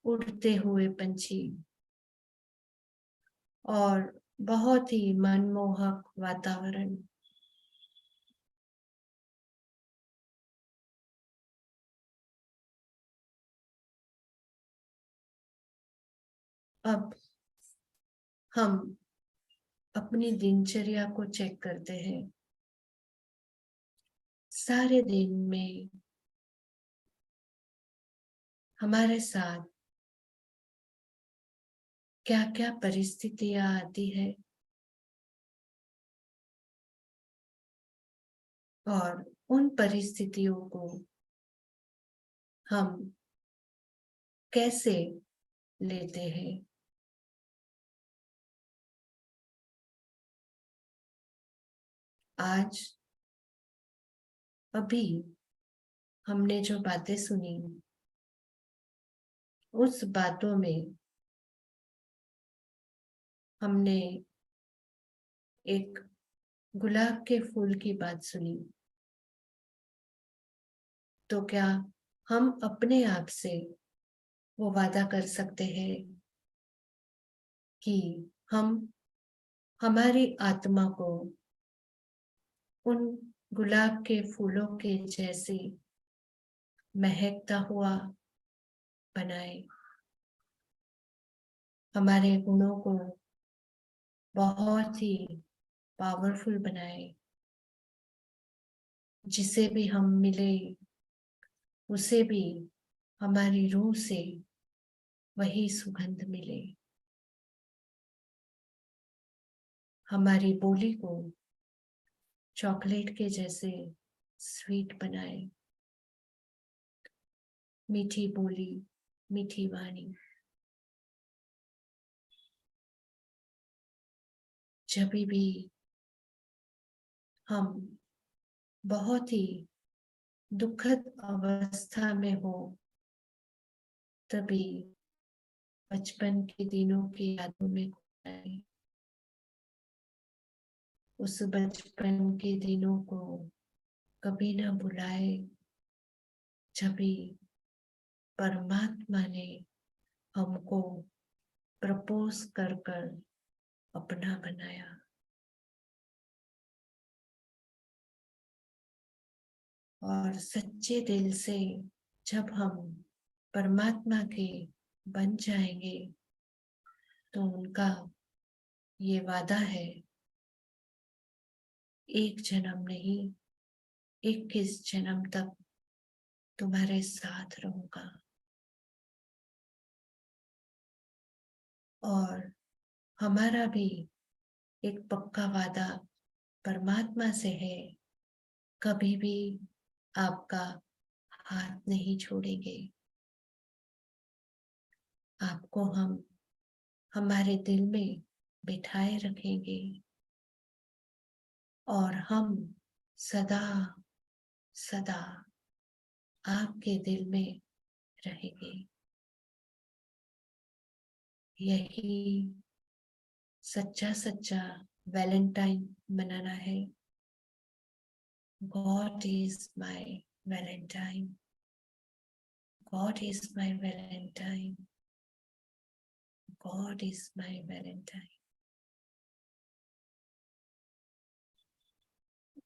उड़ते हुए पंछी, और बहुत ही मनमोहक वातावरण। अब हम अपनी दिनचर्या को चेक करते हैं। सारे दिन में हमारे साथ क्या क्या परिस्थितियां आती है, और उन परिस्थितियों को हम कैसे लेते हैं। आज अभी हमने जो बातें सुनी, उस बातों में हमने एक गुलाब के फूल की बात सुनी। तो क्या हम अपने आप से वो वादा कर सकते हैं कि हम हमारी आत्मा को उन गुलाब के फूलों के जैसे महकता हुआ बनाए, हमारे गुणों को बहुत ही पावरफुल बनाए, जिसे भी हम मिले उसे भी हमारी रूह से वही सुगंध मिले, हमारी बोली को चॉकलेट के जैसे स्वीट बनाए, मीठी बोली, मीठी वाणी। जब भी हम बहुत ही दुखद अवस्था में हो, तभी बचपन के दिनों की यादों में खो जाए। उस बचपन के दिनों को कभी ना भुलाए, जब भी परमात्मा ने हमको प्रपोज कर कर अपना बनाया। और सच्चे दिल से जब हम परमात्मा के बन जाएंगे, तो उनका ये वादा है, एक जन्म नहीं 21 जन्म तक तुम्हारे साथ रहूंगा। और हमारा भी एक पक्का वादा परमात्मा से है, कभी भी आपका हाथ नहीं छोड़ेंगे। आपको हम हमारे दिल में बिठाए रखेंगे और हम सदा सदा आपके दिल में रहेंगे। यही सच्चा सच्चा वैलेंटाइन मनाना है। God is my Valentine. God is my Valentine. God is my Valentine.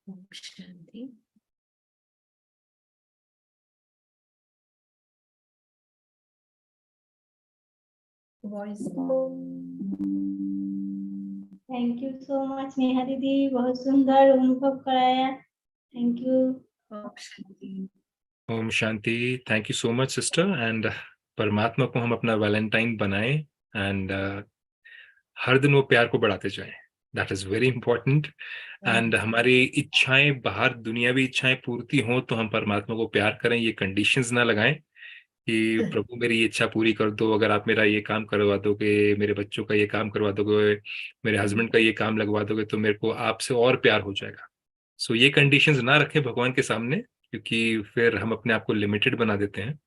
Om Shanti. Voice. Thank you so much Neha didi, बहुत सुंदर अनुभव कराया। Thank you. Om Shanti. Om Shanti. Thank you so much sister. And परमात्मा को हम अपना वैलेंटाइन बनाएं एंड हर दिन वो प्यार को बढ़ाते जाएं। That is very important. And हमारी इच्छाएं बाहर दुनियावी इच्छाएं पूर्ति हो तो हम परमात्मा को प्यार करें, ये कंडीशंस ना लगाएं कि प्रभु मेरी ये इच्छा पूरी कर दो, अगर आप मेरा ये काम करवा दोगे, मेरे बच्चों का ये काम करवा दोगे, मेरे हस्बैंड का ये काम लगवा दोगे, तो मेरे को आपसे और प्यार हो जाएगा। सो ये कंडीशंस ना रखें भगवान के सामने, क्योंकि फिर हम अपने आप को लिमिटेड बना देते हैं।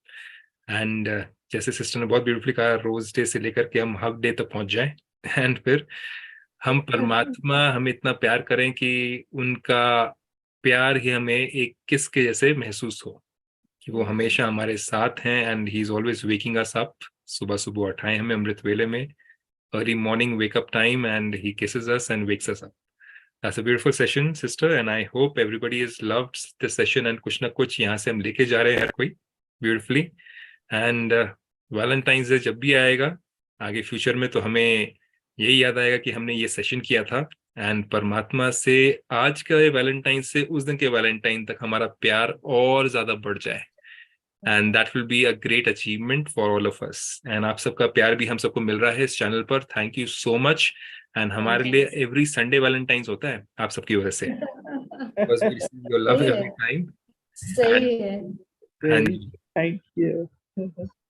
एंड जैसे सिस्टर ने बहुत ब्यूटीफुली कहा, रोज डे से लेकर के हम हक डे तक पहुंच जाएं एंड फिर हम परमात्मा हमें इतना प्यार करें कि उनका प्यार ही हमें एक किस के जैसे महसूस हो, कि वो हमेशा हमारे साथ हैं and he is always waking us up. सुबह सुबह उठाए हमें अमृत वेले में, early morning wake up time, and he kisses us and wakes us up. That's a beautiful session, sister, and I hope everybody has loved this session and कुछ ना कुछ यहाँ से हम लेके जा रहे हैं हर कोई beautifully. And Valentine's Day जब भी आएगा आगे फ्यूचर में, तो हमें यही याद आएगा कि हमने ये सेशन किया था। एंड परमात्मा से आज के वैलेंटाइन से उस दिन के वैलेंटाइन तक हमारा प्यार और ज्यादा बढ़ जाए, and that will be a great achievement for all of us. And आप सबका प्यार भी हम सबको मिल रहा है इस चैनल पर। Thank you so much. And हमारे लिए एवरी संडे वैलेंटाइंस होता है आप सबकी वजह से, because we receive your love every time. सही है। Thank you.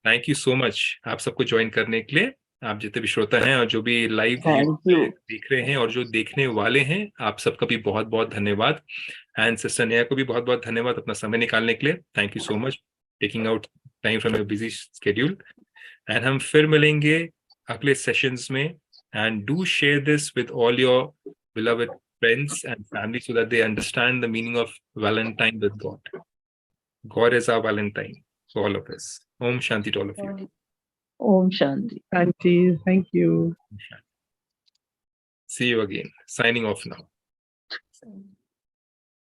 Thank you so much आप सबको ज्वाइन करने के लिए। आप जितने भी श्रोता हैं और जो भी लाइव थैंक यू। देख रहे हैं और जो देखने वाले हैं, आप सबका भी बहुत बहुत धन्यवाद। एंड सिस्टर नेहा को भी बहुत बहुत धन्यवाद अपना समय निकालने के लिए। Thank you so much taking out time from your busy schedule. And हम फिर मिलेंगे अगले सेशंस में। And do share this with all your beloved friends and family so that they understand the meaning of Valentine with God. God is our Valentine for all of us. Om Shanti to all of you. Om Shanti. Aunty thank you. See you again. Signing off now.